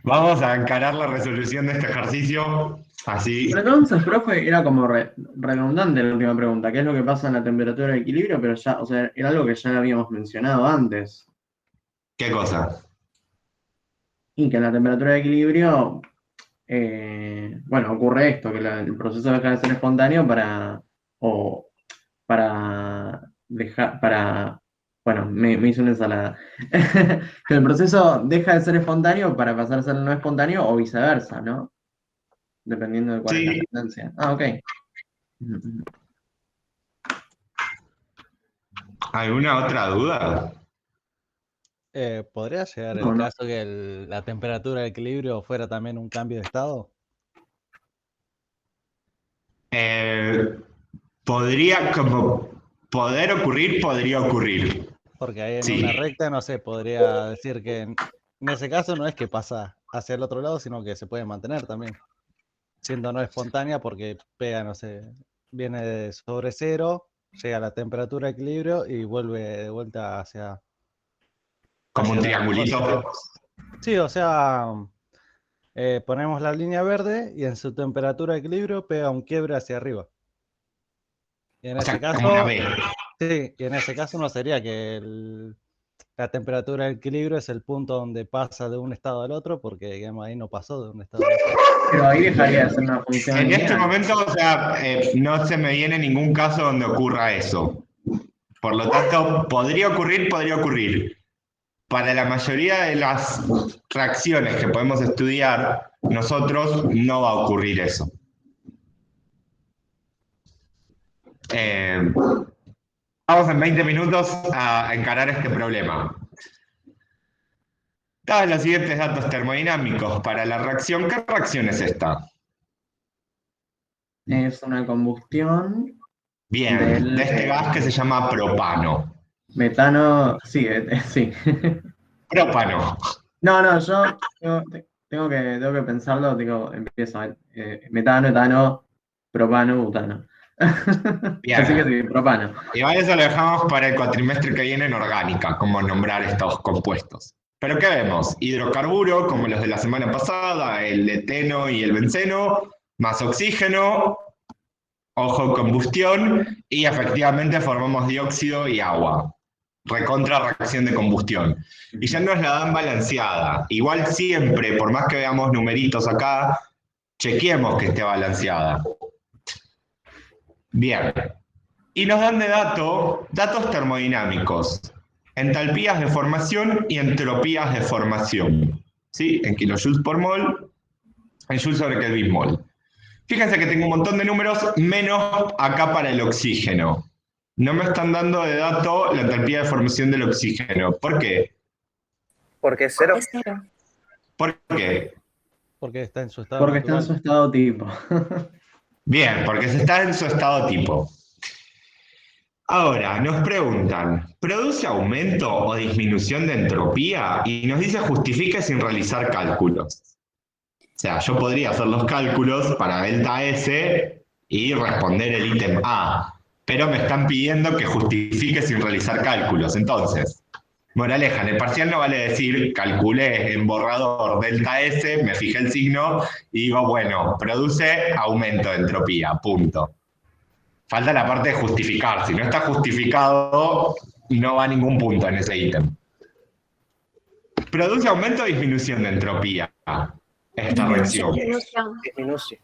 Vamos a encarar la resolución de este ejercicio así. Pero entonces, profe, era como redundante la última pregunta. ¿Qué es lo que pasa en la temperatura de equilibrio? Pero ya, o sea, era algo que ya habíamos mencionado antes. ¿Qué cosa? Y que en la temperatura de equilibrio, bueno, ocurre esto, que el proceso deja de ser espontáneo bueno, me hice una ensalada. Que el proceso deja de ser espontáneo para pasar a ser no espontáneo o viceversa, ¿no? Dependiendo de cuál es la Sí. tendencia. Ah, ok. ¿Alguna otra duda? ¿Podría llegar No, el no. caso que la temperatura de equilibrio fuera también un cambio de estado? Poder ocurrir, podría ocurrir. Porque ahí en Sí. una recta, no sé, podría decir que en ese caso no es que pasa hacia el otro lado, sino que se puede mantener también. Siendo no espontánea porque pega, no sé, viene sobre cero, llega a la temperatura de equilibrio y vuelve de vuelta hacia... Como un hacia la triangulito. posición. Sí, o sea, ponemos la línea verde y en su temperatura de equilibrio pega un quiebre hacia arriba. Y en O sea, ese como una caso, B. sí, y en ese caso no sería que la temperatura de equilibrio es el punto donde pasa de un estado al otro, porque digamos, ahí no pasó de un estado al otro. Pero ahí dejaría de ser una función En este lineal. momento, o sea, no se me viene ningún caso donde ocurra eso. Por lo tanto, podría ocurrir. Para la mayoría de las reacciones que podemos estudiar, nosotros no va a ocurrir eso. Vamos en 20 minutos a encarar este problema. Dados los siguientes datos termodinámicos para la reacción, ¿qué reacción es esta? Es una combustión. Bien, de este gas que se llama propano. Metano, sí, sí. Propano. No, yo tengo que pensarlo, empiezo. Metano, etano, propano, butano. Bien. Así que sí, propano. Igual eso lo dejamos para el cuatrimestre que viene en orgánica, cómo nombrar estos compuestos. Pero ¿qué vemos? Hidrocarburo, como los de la semana pasada, el eteno y el benceno, más oxígeno, ojo, combustión, y efectivamente formamos dióxido y agua. Recontra reacción de combustión. Y ya nos la dan balanceada. Igual siempre, por más que veamos numeritos acá, chequeemos que esté balanceada. Bien. Y nos dan de datos termodinámicos. Entalpías de formación y entropías de formación. ¿Sí? En kilojoules por mol, en joule sobre Kelvin mol. Fíjense que tengo un montón de números, menos acá para el oxígeno. no me están dando de dato la entropía de formación del oxígeno. ¿Por qué? Porque es cero. Es cero. ¿Por qué? Porque está en su estado Porque está en natural. su estado tipo. Bien, porque se está en su estado tipo. Ahora, nos preguntan, ¿produce aumento o disminución de entropía? Y nos dice justifique sin realizar cálculos. O sea, yo podría hacer los cálculos para delta S y responder el ítem A, pero me están pidiendo que justifique sin realizar cálculos. Entonces, moraleja, en el parcial no vale decir, calculé en borrador delta S, me fijé el signo y digo, bueno, produce aumento de entropía, punto. Falta la parte de justificar. Si no está justificado, no va a ningún punto en ese ítem. ¿Produce aumento o disminución de entropía esta reacción? Disminuye.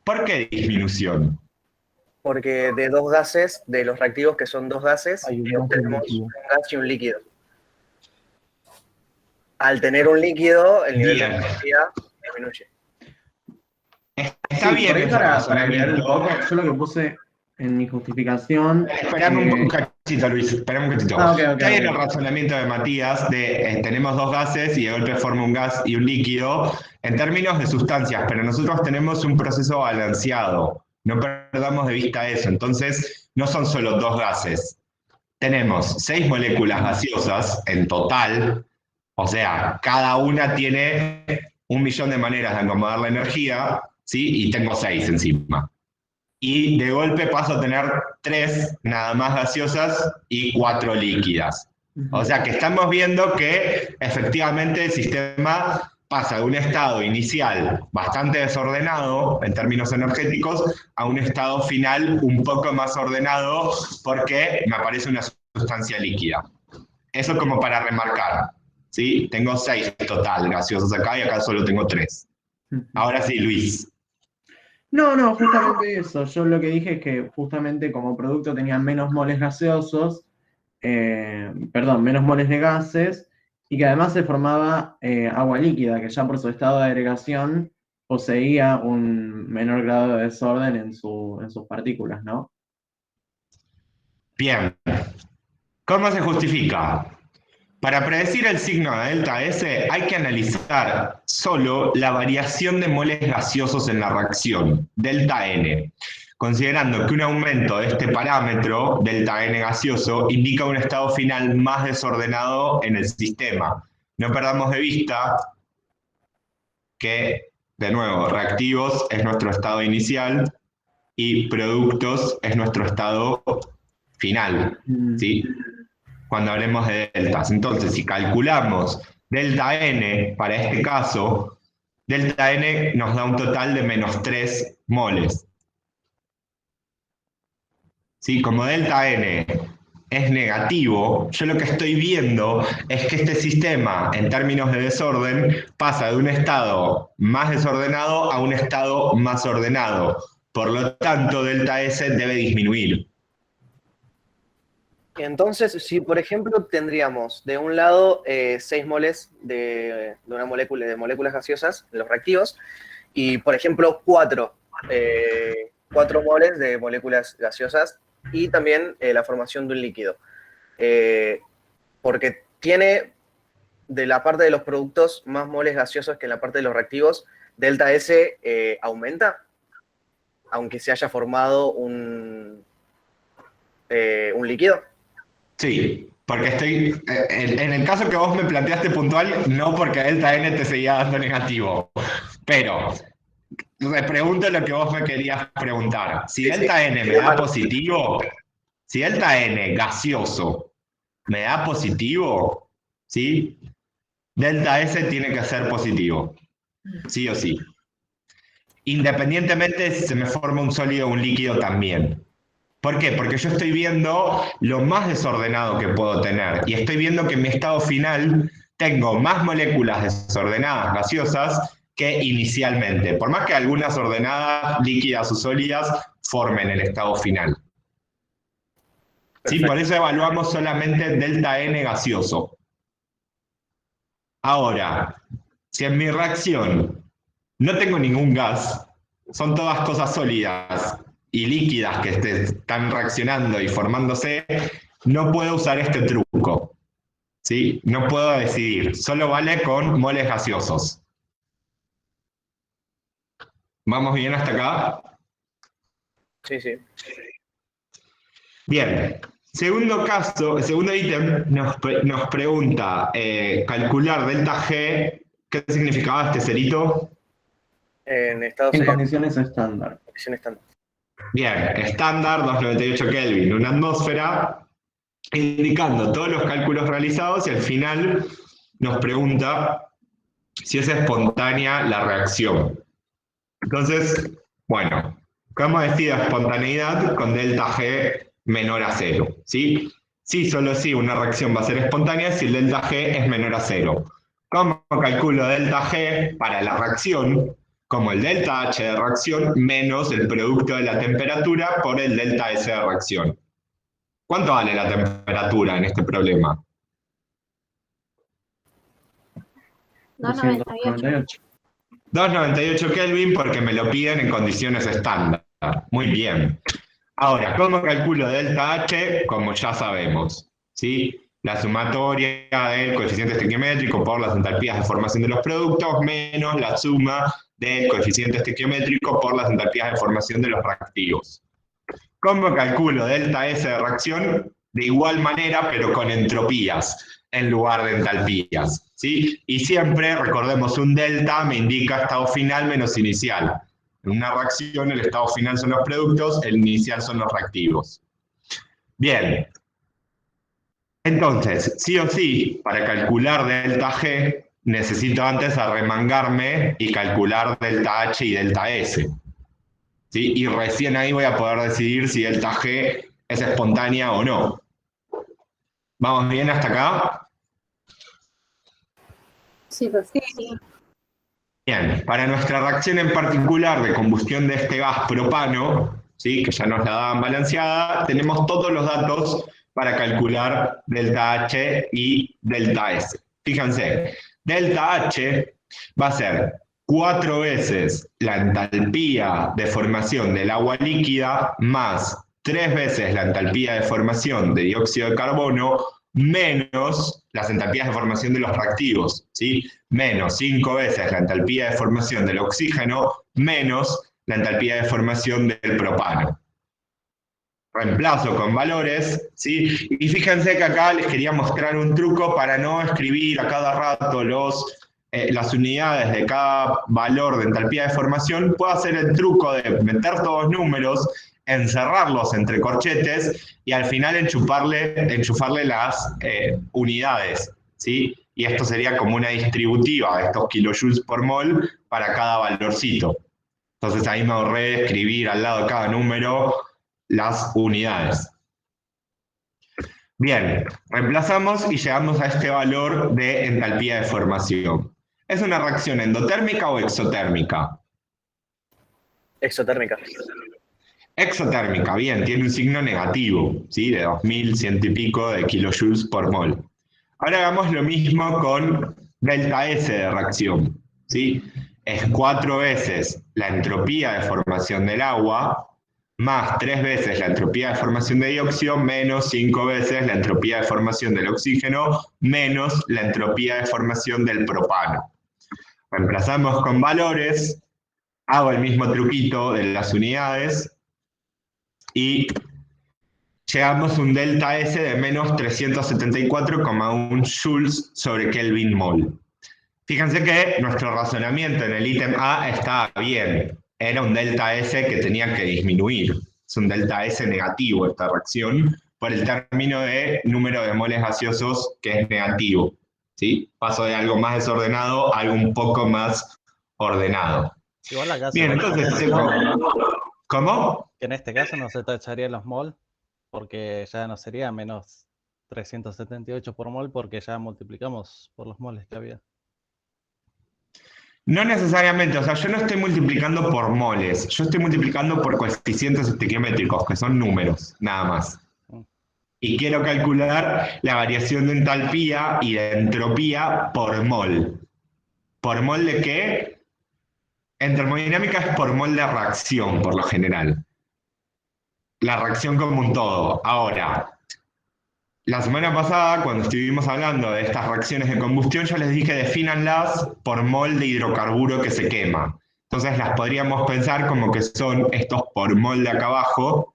¿Por qué disminución? Porque de dos gases, de los reactivos que son dos gases, Hay un gas y un tenemos líquido. un gas y un líquido. Al tener un líquido, el nivel de Bien. entropía disminuye. Está Sí, bien por ahí ese para agregar un razonamiento. poco, yo lo que puse en mi justificación. Esperame un cachito, Luis, esperame un cachito. Ah, ok, Está bien ok. el razonamiento de Matías de tenemos dos gases y de golpe forma un gas y un líquido en términos de sustancias, pero nosotros tenemos un proceso balanceado. No perdamos de vista eso. Entonces, no son solo dos gases. Tenemos 6 moléculas gaseosas en total, o sea, cada una tiene 1.000.000 de maneras de acomodar la energía, ¿sí? Y tengo 6 encima. Y de golpe paso a tener 3 nada más gaseosas y 4 líquidas. O sea que estamos viendo que efectivamente el sistema pasa de un estado inicial bastante desordenado en términos energéticos a un estado final un poco más ordenado porque me aparece una sustancia líquida. Eso como para remarcar, ¿sí? Tengo 6 total gaseosas acá y acá solo tengo 3. Ahora sí, Luis. No, justamente eso. Yo lo que dije es que justamente como producto tenía menos moles gaseosos, menos moles de gases, y que además se formaba agua líquida, que ya por su estado de agregación poseía un menor grado de desorden en sus partículas, ¿no? Bien. ¿Cómo se justifica? Para predecir el signo de delta S hay que analizar solo la variación de moles gaseosos en la reacción, delta N, considerando que un aumento de este parámetro, delta N gaseoso, indica un estado final más desordenado en el sistema. No perdamos de vista que, de nuevo, reactivos es nuestro estado inicial y productos es nuestro estado final, ¿sí? Cuando hablemos de deltas. Entonces, si calculamos delta N para este caso, delta N nos da un total de menos 3 moles. ¿Sí? Como delta N es negativo, yo lo que estoy viendo es que este sistema, en términos de desorden, pasa de un estado más desordenado a un estado más ordenado. Por lo tanto, delta S debe disminuir. Entonces, si por ejemplo tendríamos de un lado 6 moles de una molécula de moléculas gaseosas, los reactivos, y por ejemplo 4 moles de moléculas gaseosas y también la formación de un líquido. Porque tiene de la parte de los productos más moles gaseosos que en la parte de los reactivos, delta S aumenta, aunque se haya formado un líquido. Sí, porque estoy, en el caso que vos me planteaste puntual, no porque delta N te seguía dando negativo, pero repregunto lo que vos me querías preguntar. Si delta N me da positivo, si delta N gaseoso me da positivo, ¿sí? Delta S tiene que ser positivo, sí o sí. Independientemente si se me forma un sólido o un líquido también. ¿Por qué? Porque yo estoy viendo lo más desordenado que puedo tener y estoy viendo que en mi estado final tengo más moléculas desordenadas gaseosas que inicialmente, por más que algunas ordenadas, líquidas o sólidas, formen el estado final. ¿Sí? Por eso evaluamos solamente delta N gaseoso. Ahora, si en mi reacción no tengo ningún gas, son todas cosas sólidas, y líquidas que están reaccionando y formándose, no puedo usar este truco. ¿Sí? No puedo decidir, solo vale con moles gaseosos. ¿Vamos bien hasta acá? Sí, sí. Bien. Segundo caso, el segundo ítem nos pregunta calcular delta G. ¿Qué significaba este cerito? En estados En de condiciones estándar. condición estándar. Bien, estándar 298 Kelvin, una atmósfera, indicando todos los cálculos realizados y al final nos pregunta si es espontánea la reacción. Entonces, bueno, ¿cómo decido espontaneidad con delta G menor a 0? ¿Sí? Sí, solo sí, una reacción va a ser espontánea si el delta G es menor a 0. ¿Cómo calculo delta G para la reacción? Como el delta H de reacción menos el producto de la temperatura por el delta S de reacción. ¿Cuánto vale la temperatura en este problema? 298. 298 Kelvin porque me lo piden en condiciones estándar. Muy bien. Ahora, ¿cómo calculo delta H? Como ya sabemos, ¿sí? La sumatoria del coeficiente estequiométrico por las entalpías de formación de los productos menos la suma del coeficiente estequiométrico por las entalpías de formación de los reactivos. ¿Cómo calculo delta S de reacción? De igual manera, pero con entropías en lugar de entalpías, ¿sí? Y siempre, recordemos, un delta me indica estado final menos inicial. En una reacción el estado final son los productos, el inicial son los reactivos. Bien. Entonces, sí o sí, para calcular delta G, necesito antes arremangarme y calcular delta H y delta S. ¿Sí? Y recién ahí voy a poder decidir si delta G es espontánea o no. ¿Vamos bien hasta acá? Sí, perfecto. Bien, para nuestra reacción en particular de combustión de este gas propano, ¿sí? Que ya nos la daban balanceada, tenemos todos los datos para calcular delta H y delta S. Fíjense, delta H va a ser 4 veces la entalpía de formación del agua líquida más 3 veces la entalpía de formación de dióxido de carbono menos las entalpías de formación de los reactivos, ¿sí? Menos 5 veces la entalpía de formación del oxígeno menos la entalpía de formación del propano. Reemplazo con valores, ¿sí? Y fíjense que acá les quería mostrar un truco para no escribir a cada rato las unidades de cada valor de entalpía de formación. Puedo hacer el truco de meter todos números, encerrarlos entre corchetes y al final enchufarle las unidades, ¿sí? Y esto sería como una distributiva de estos kilojoules por mol para cada valorcito. Entonces ahí me ahorré escribir al lado de cada número las unidades. Bien, reemplazamos y llegamos a este valor de entalpía de formación. ¿Es una reacción endotérmica o exotérmica? Exotérmica. Exotérmica, bien, tiene un signo negativo, ¿sí? De 2100 y pico de kilojoules por mol. Ahora hagamos lo mismo con delta S de reacción, ¿sí? Es 4 veces la entropía de formación del agua más 3 veces la entropía de formación de dióxido menos 5 veces la entropía de formación del oxígeno menos la entropía de formación del propano. Reemplazamos con valores, hago el mismo truquito de las unidades y llegamos a un delta S de menos 374,1 joules sobre Kelvin mol. Fíjense que nuestro razonamiento en el ítem A está bien. Era un delta S que tenía que disminuir. Es un delta S negativo esta reacción por el término de número de moles gaseosos que es negativo, ¿sí? Paso de algo más desordenado a algo un poco más ordenado. Igual acá Bien, entonces, ¿cómo? que en este caso no se tacharía los mol, porque ya no sería menos 378 por mol, porque ya multiplicamos por los moles que había. No necesariamente, o sea, yo no estoy multiplicando por moles, yo estoy multiplicando por coeficientes estequiométricos, que son números, nada más. Y quiero calcular la variación de entalpía y de entropía por mol. ¿Por mol de qué? En termodinámica es por mol de reacción, por lo general. la reacción como un todo. Ahora, la semana pasada, cuando estuvimos hablando de estas reacciones de combustión, yo les dije defínanlas por mol de hidrocarburo que se quema. Entonces las podríamos pensar como que son estos por mol de acá abajo,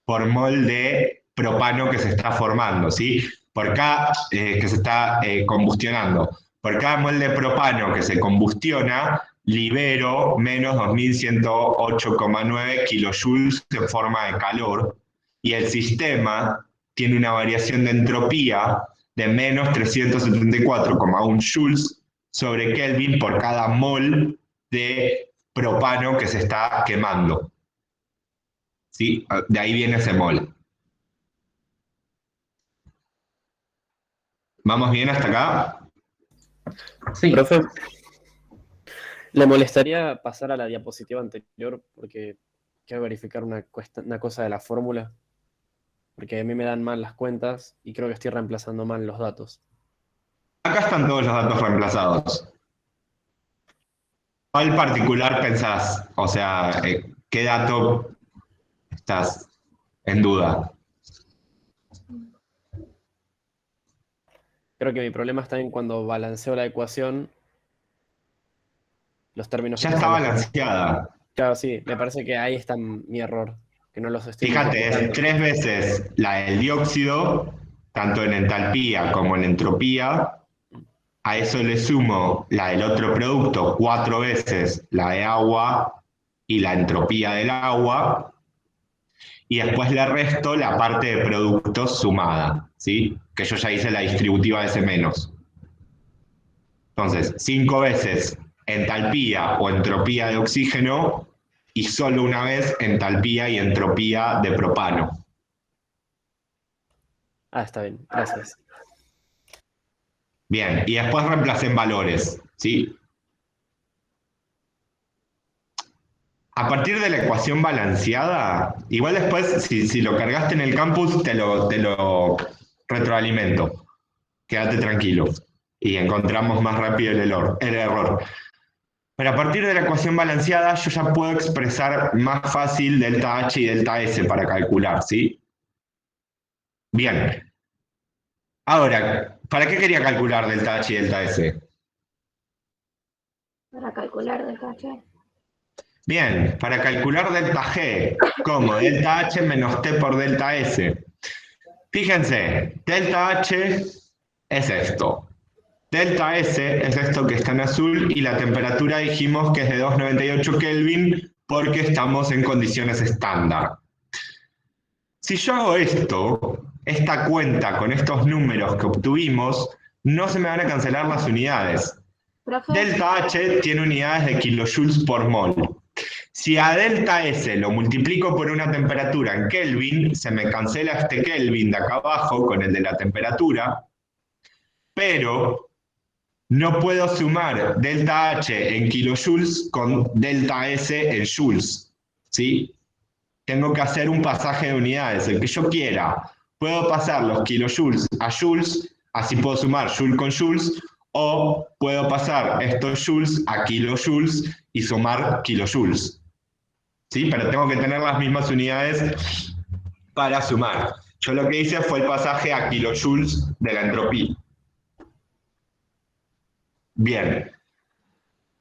por mol de propano que se está formando, ¿sí? Por cada, que se está combustionando. Por cada mol de propano que se combustiona, libero menos 2108,9 kilojoules en forma de calor, y el sistema tiene una variación de entropía de menos 374,1 joules sobre Kelvin por cada mol de propano que se está quemando. ¿Sí? De ahí viene ese mol. ¿Vamos bien hasta acá? Sí, Profe, ¿le molestaría pasar a la diapositiva anterior? Porque quiero verificar una cosa de la fórmula. Porque a mí me dan mal las cuentas y creo que estoy reemplazando mal los datos. Acá están todos los datos reemplazados. ¿Cuál particular pensás? O sea, ¿qué dato estás en duda? Creo que mi problema está en cuando balanceo la ecuación, los términos... Ya está balanceada. Claro, sí, me parece que ahí está mi error, que no los estoy Fíjate, es multiplicando. 3 veces la del dióxido, tanto en entalpía como en entropía. A eso le sumo la del otro producto, 4 veces la de agua y la entropía del agua. Y después le resto la parte de productos sumada, ¿sí? Que yo ya hice la distributiva de ese menos. Entonces, 5 veces entalpía o entropía de oxígeno y solo una vez entalpía y entropía de propano. Ah, está bien, gracias. Bien, y después reemplacé en valores, ¿sí? A partir de la ecuación balanceada, igual después, si lo cargaste en el campus, te lo retroalimento. Quédate tranquilo. Y encontramos más rápido el error. Pero a partir de la ecuación balanceada, yo ya puedo expresar más fácil delta H y delta S para calcular, ¿sí? Bien. Ahora, ¿para qué quería calcular delta H y delta S? Para calcular delta H. Bien, para calcular delta G, como delta H menos T por delta S. Fíjense, delta H es esto. Delta S es esto que está en azul y la temperatura dijimos que es de 298 Kelvin porque estamos en condiciones estándar. Si yo hago esto, esta cuenta con estos números que obtuvimos, no se me van a cancelar las unidades. Profe, Delta H tiene unidades de kilojoules por mol. Si a delta S lo multiplico por una temperatura en Kelvin, se me cancela este Kelvin de acá abajo con el de la temperatura, pero no puedo sumar delta H en kilojoules con delta S en joules, ¿sí? Tengo que hacer un pasaje de unidades, el que yo quiera. Puedo pasar los kilojoules a joules, así puedo sumar joule con joules, o puedo pasar estos joules a kilojoules y sumar kilojoules. ¿Sí? Pero tengo que tener las mismas unidades para sumar. Yo lo que hice fue el pasaje a kilojoules de la entropía. Bien.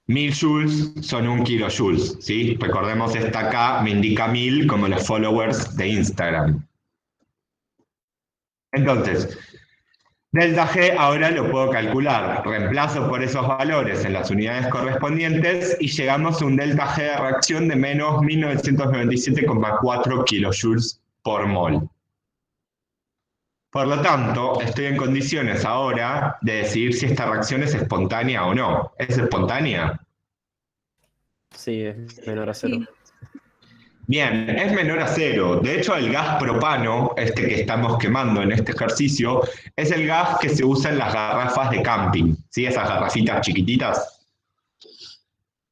1000 joules son 1 kilojoules, ¿sí? Recordemos, esta acá me indica 1000 como los followers de Instagram. Entonces, delta G ahora lo puedo calcular. Reemplazo por esos valores en las unidades correspondientes y llegamos a un delta G de reacción de menos 1997,4 kilojoules por mol. Por lo tanto, estoy en condiciones ahora de decidir si esta reacción es espontánea o no. ¿Es espontánea? Sí, es menor a cero. Sí. Bien, es menor a cero. De hecho, el gas propano, este que estamos quemando en este ejercicio, es el gas que se usa en las garrafas de camping, ¿sí? Esas garrafitas chiquititas.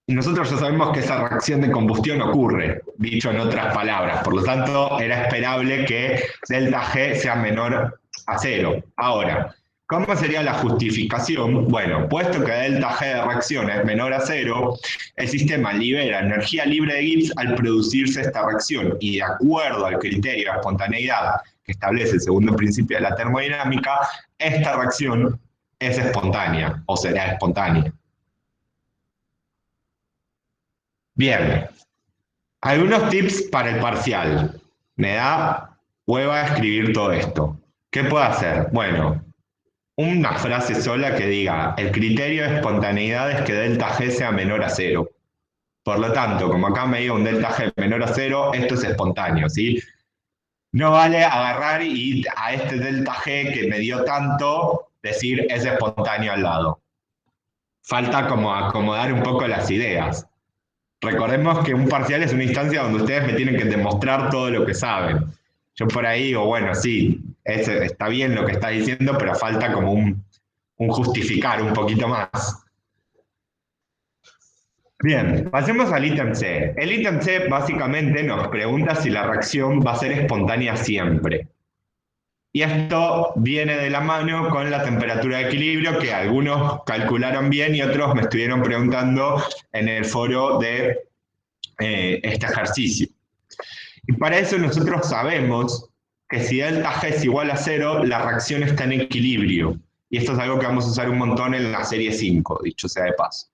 Y nosotros ya sabemos que esa reacción de combustión ocurre, dicho en otras palabras. Por lo tanto, era esperable que delta G sea menor a cero. Ahora, ¿Cómo sería la justificación? Bueno, puesto que delta G de reacción es menor a 0, el sistema libera energía libre de Gibbs al producirse esta reacción y de acuerdo al criterio de espontaneidad que establece el segundo principio de la termodinámica, esta reacción es espontánea o será espontánea. Bien, algunos tips para el parcial. Me da hueva escribir todo esto. ¿Qué puedo hacer? Bueno, una frase sola que diga, el criterio de espontaneidad es que delta G sea menor a 0. Por lo tanto, como acá me diga un delta G menor a 0, esto es espontáneo, ¿sí? No vale agarrar y a este delta G que me dio tanto, decir es espontáneo al lado. Falta como acomodar un poco las ideas. Recordemos que un parcial es una instancia donde ustedes me tienen que demostrar todo lo que saben. Yo por ahí digo, bueno, sí, está bien lo que está diciendo, pero falta como un justificar un poquito más. Bien, pasemos al ítem C. El ítem C básicamente nos pregunta si la reacción va a ser espontánea siempre. Y esto viene de la mano con la temperatura de equilibrio que algunos calcularon bien y otros me estuvieron preguntando en el foro de este ejercicio. Y para eso nosotros sabemos que si delta G es igual a 0, la reacción está en equilibrio. Y esto es algo que vamos a usar un montón en la serie 5, dicho sea de paso.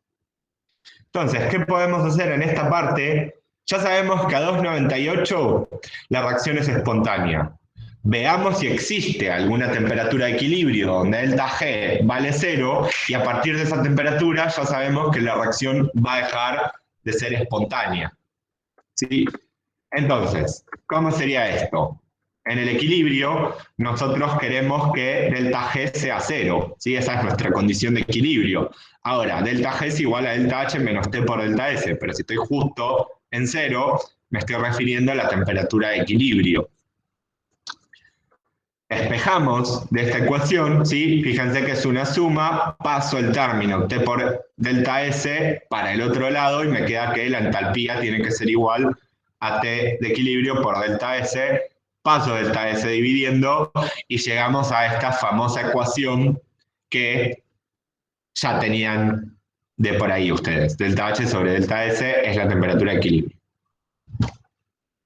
Entonces, ¿qué podemos hacer en esta parte? Ya sabemos que a 298 la reacción es espontánea. Veamos si existe alguna temperatura de equilibrio donde delta G vale 0 y a partir de esa temperatura ya sabemos que la reacción va a dejar de ser espontánea. ¿Sí? Entonces, ¿cómo sería esto? En el equilibrio, nosotros queremos que delta G sea 0, ¿sí? Esa es nuestra condición de equilibrio. Ahora, delta G es igual a delta H menos T por delta S, pero si estoy justo en 0, me estoy refiriendo a la temperatura de equilibrio. Despejamos de esta ecuación, ¿sí? Fíjense que es una suma, paso el término T por delta S para el otro lado y me queda que la entalpía tiene que ser igual a T de equilibrio por delta S, paso delta S dividiendo y llegamos a esta famosa ecuación que ya tenían de por ahí ustedes. Delta H sobre delta S es la temperatura de equilibrio.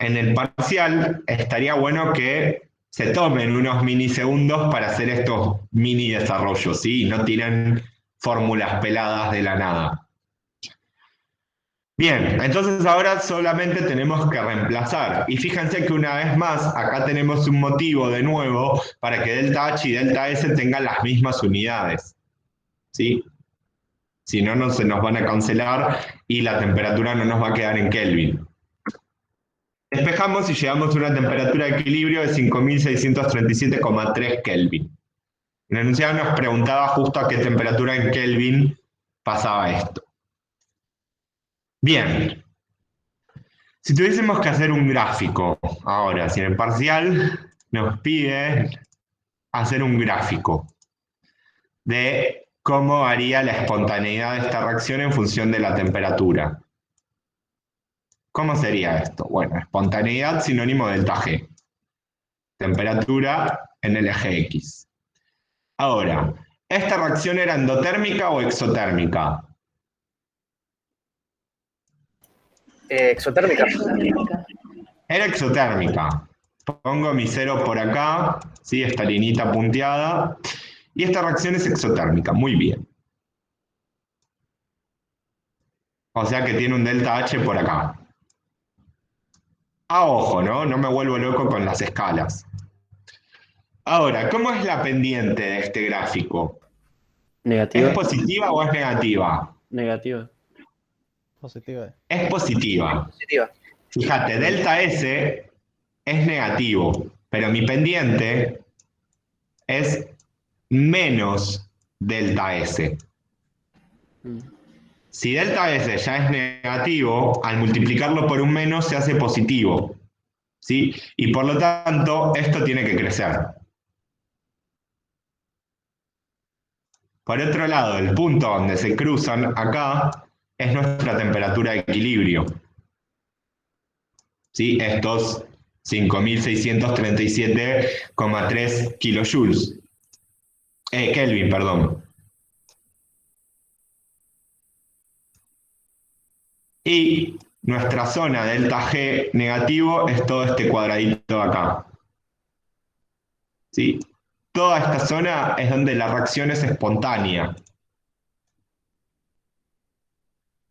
En el parcial estaría bueno que se tomen unos minisegundos para hacer estos mini desarrollos, ¿sí? Y no tiren fórmulas peladas de la nada. Bien, entonces ahora solamente tenemos que reemplazar. Y fíjense que una vez más, acá tenemos un motivo de nuevo para que delta H y delta S tengan las mismas unidades, ¿sí? Si no, no se nos van a cancelar y la temperatura no nos va a quedar en Kelvin. Despejamos y llegamos a una temperatura de equilibrio de 5637,3 Kelvin. El enunciado nos preguntaba justo a qué temperatura en Kelvin pasaba esto. Bien. Si tuviésemos que hacer un gráfico, ahora, si en el parcial nos pide hacer un gráfico de cómo varía la espontaneidad de esta reacción en función de la temperatura. ¿Cómo sería esto? Bueno, espontaneidad sinónimo de delta G. Temperatura en el eje X. Ahora, ¿esta reacción era endotérmica o exotérmica? Exotérmica. Era exotérmica. Pongo mi 0 por acá, ¿sí? Esta linita punteada. Y esta reacción es exotérmica. Muy bien. O sea que tiene un delta H por acá. Ojo, ¿no? No me vuelvo loco con las escalas. Ahora, ¿cómo es la pendiente de este gráfico? Negativa. ¿Es positiva o es negativa? Negativa. Positiva. Es positiva. Positiva. Fíjate, delta S es negativo, pero mi pendiente es menos delta S. Si delta S ya es negativo, al multiplicarlo por un menos se hace positivo, ¿sí? Y por lo tanto, esto tiene que crecer. Por otro lado, el punto donde se cruzan acá es nuestra temperatura de equilibrio. ¿Sí? Estos 5637,3 kilojoules. Kelvin, perdón. Y nuestra zona delta G negativo es todo este cuadradito de acá. ¿Sí? Toda esta zona es donde la reacción es espontánea.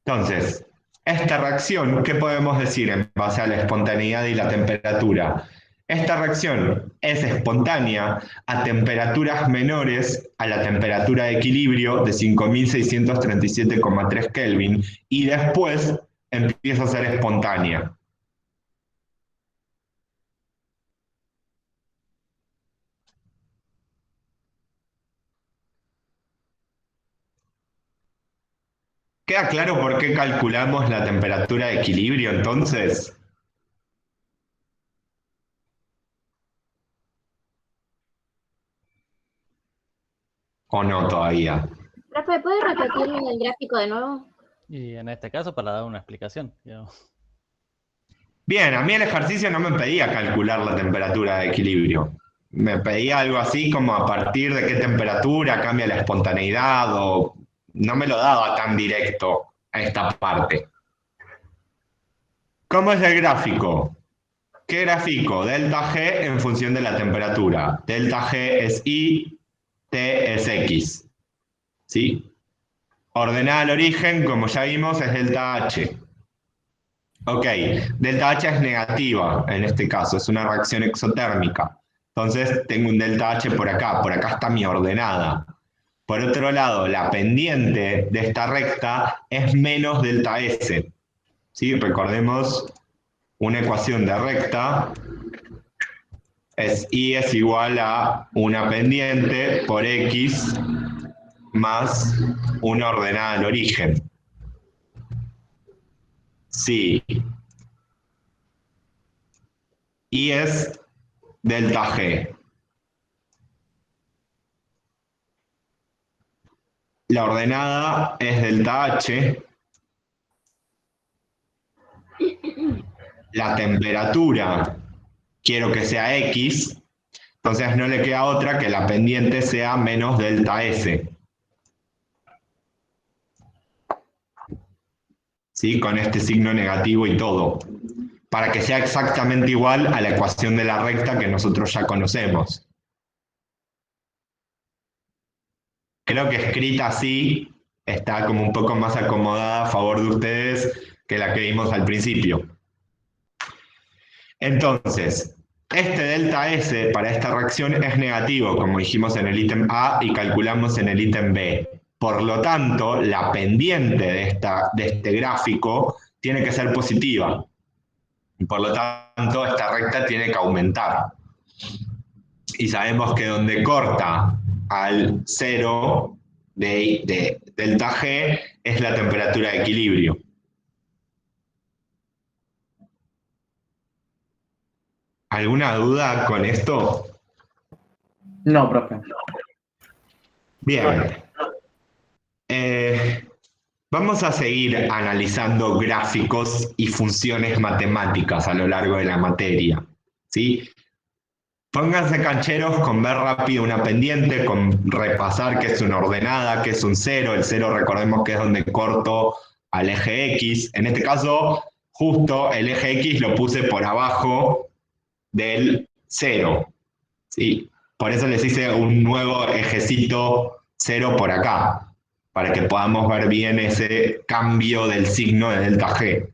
Entonces, esta reacción, ¿qué podemos decir en base a la espontaneidad y la temperatura? Esta reacción es espontánea a temperaturas menores a la temperatura de equilibrio de 5637,3 Kelvin y después empieza a ser espontánea. ¿Queda claro por qué calculamos la temperatura de equilibrio entonces? ¿O no todavía? Rafa, ¿puedes repetirme el gráfico de nuevo? Y en este caso para dar una explicación. Bien, a mí el ejercicio no me pedía calcular la temperatura de equilibrio. Me pedía algo así como a partir de qué temperatura cambia la espontaneidad o no me lo daba tan directo a esta parte. ¿Cómo es el gráfico? ¿Qué gráfico? Delta G en función de la temperatura. Delta G es Y, T es X. ¿Sí? Ordenada al origen, como ya vimos, es delta H. Ok, delta H es negativa en este caso, es una reacción exotérmica. Entonces tengo un delta H por acá está mi ordenada. Por otro lado, la pendiente de esta recta es menos delta S. ¿Sí? Recordemos una ecuación de recta, Y es igual a una pendiente por X más una ordenada al origen. Sí. Y es delta G. La ordenada es delta H. La temperatura quiero que sea X. Entonces no le queda otra que la pendiente sea menos delta S. ¿Sí? Con este signo negativo y todo, para que sea exactamente igual a la ecuación de la recta que nosotros ya conocemos. Creo que escrita así está como un poco más acomodada a favor de ustedes que la que vimos al principio. Entonces, este delta S para esta reacción es negativo, como dijimos en el ítem A y calculamos en el ítem B. Por lo tanto, la pendiente de este gráfico tiene que ser positiva. Y por lo tanto, esta recta tiene que aumentar. Y sabemos que donde corta al 0 de delta G es la temperatura de equilibrio. ¿Alguna duda con esto? No, profe. Bien. Vamos a seguir analizando gráficos y funciones matemáticas a lo largo de la materia, ¿sí? Pónganse cancheros con ver rápido una pendiente, con repasar qué es una ordenada, qué es un cero. El cero recordemos que es donde corto al eje X. En este caso, justo el eje X lo puse por abajo del cero, ¿sí? Por eso les hice un nuevo ejecito cero por acá, para que podamos ver bien ese cambio del signo de delta G.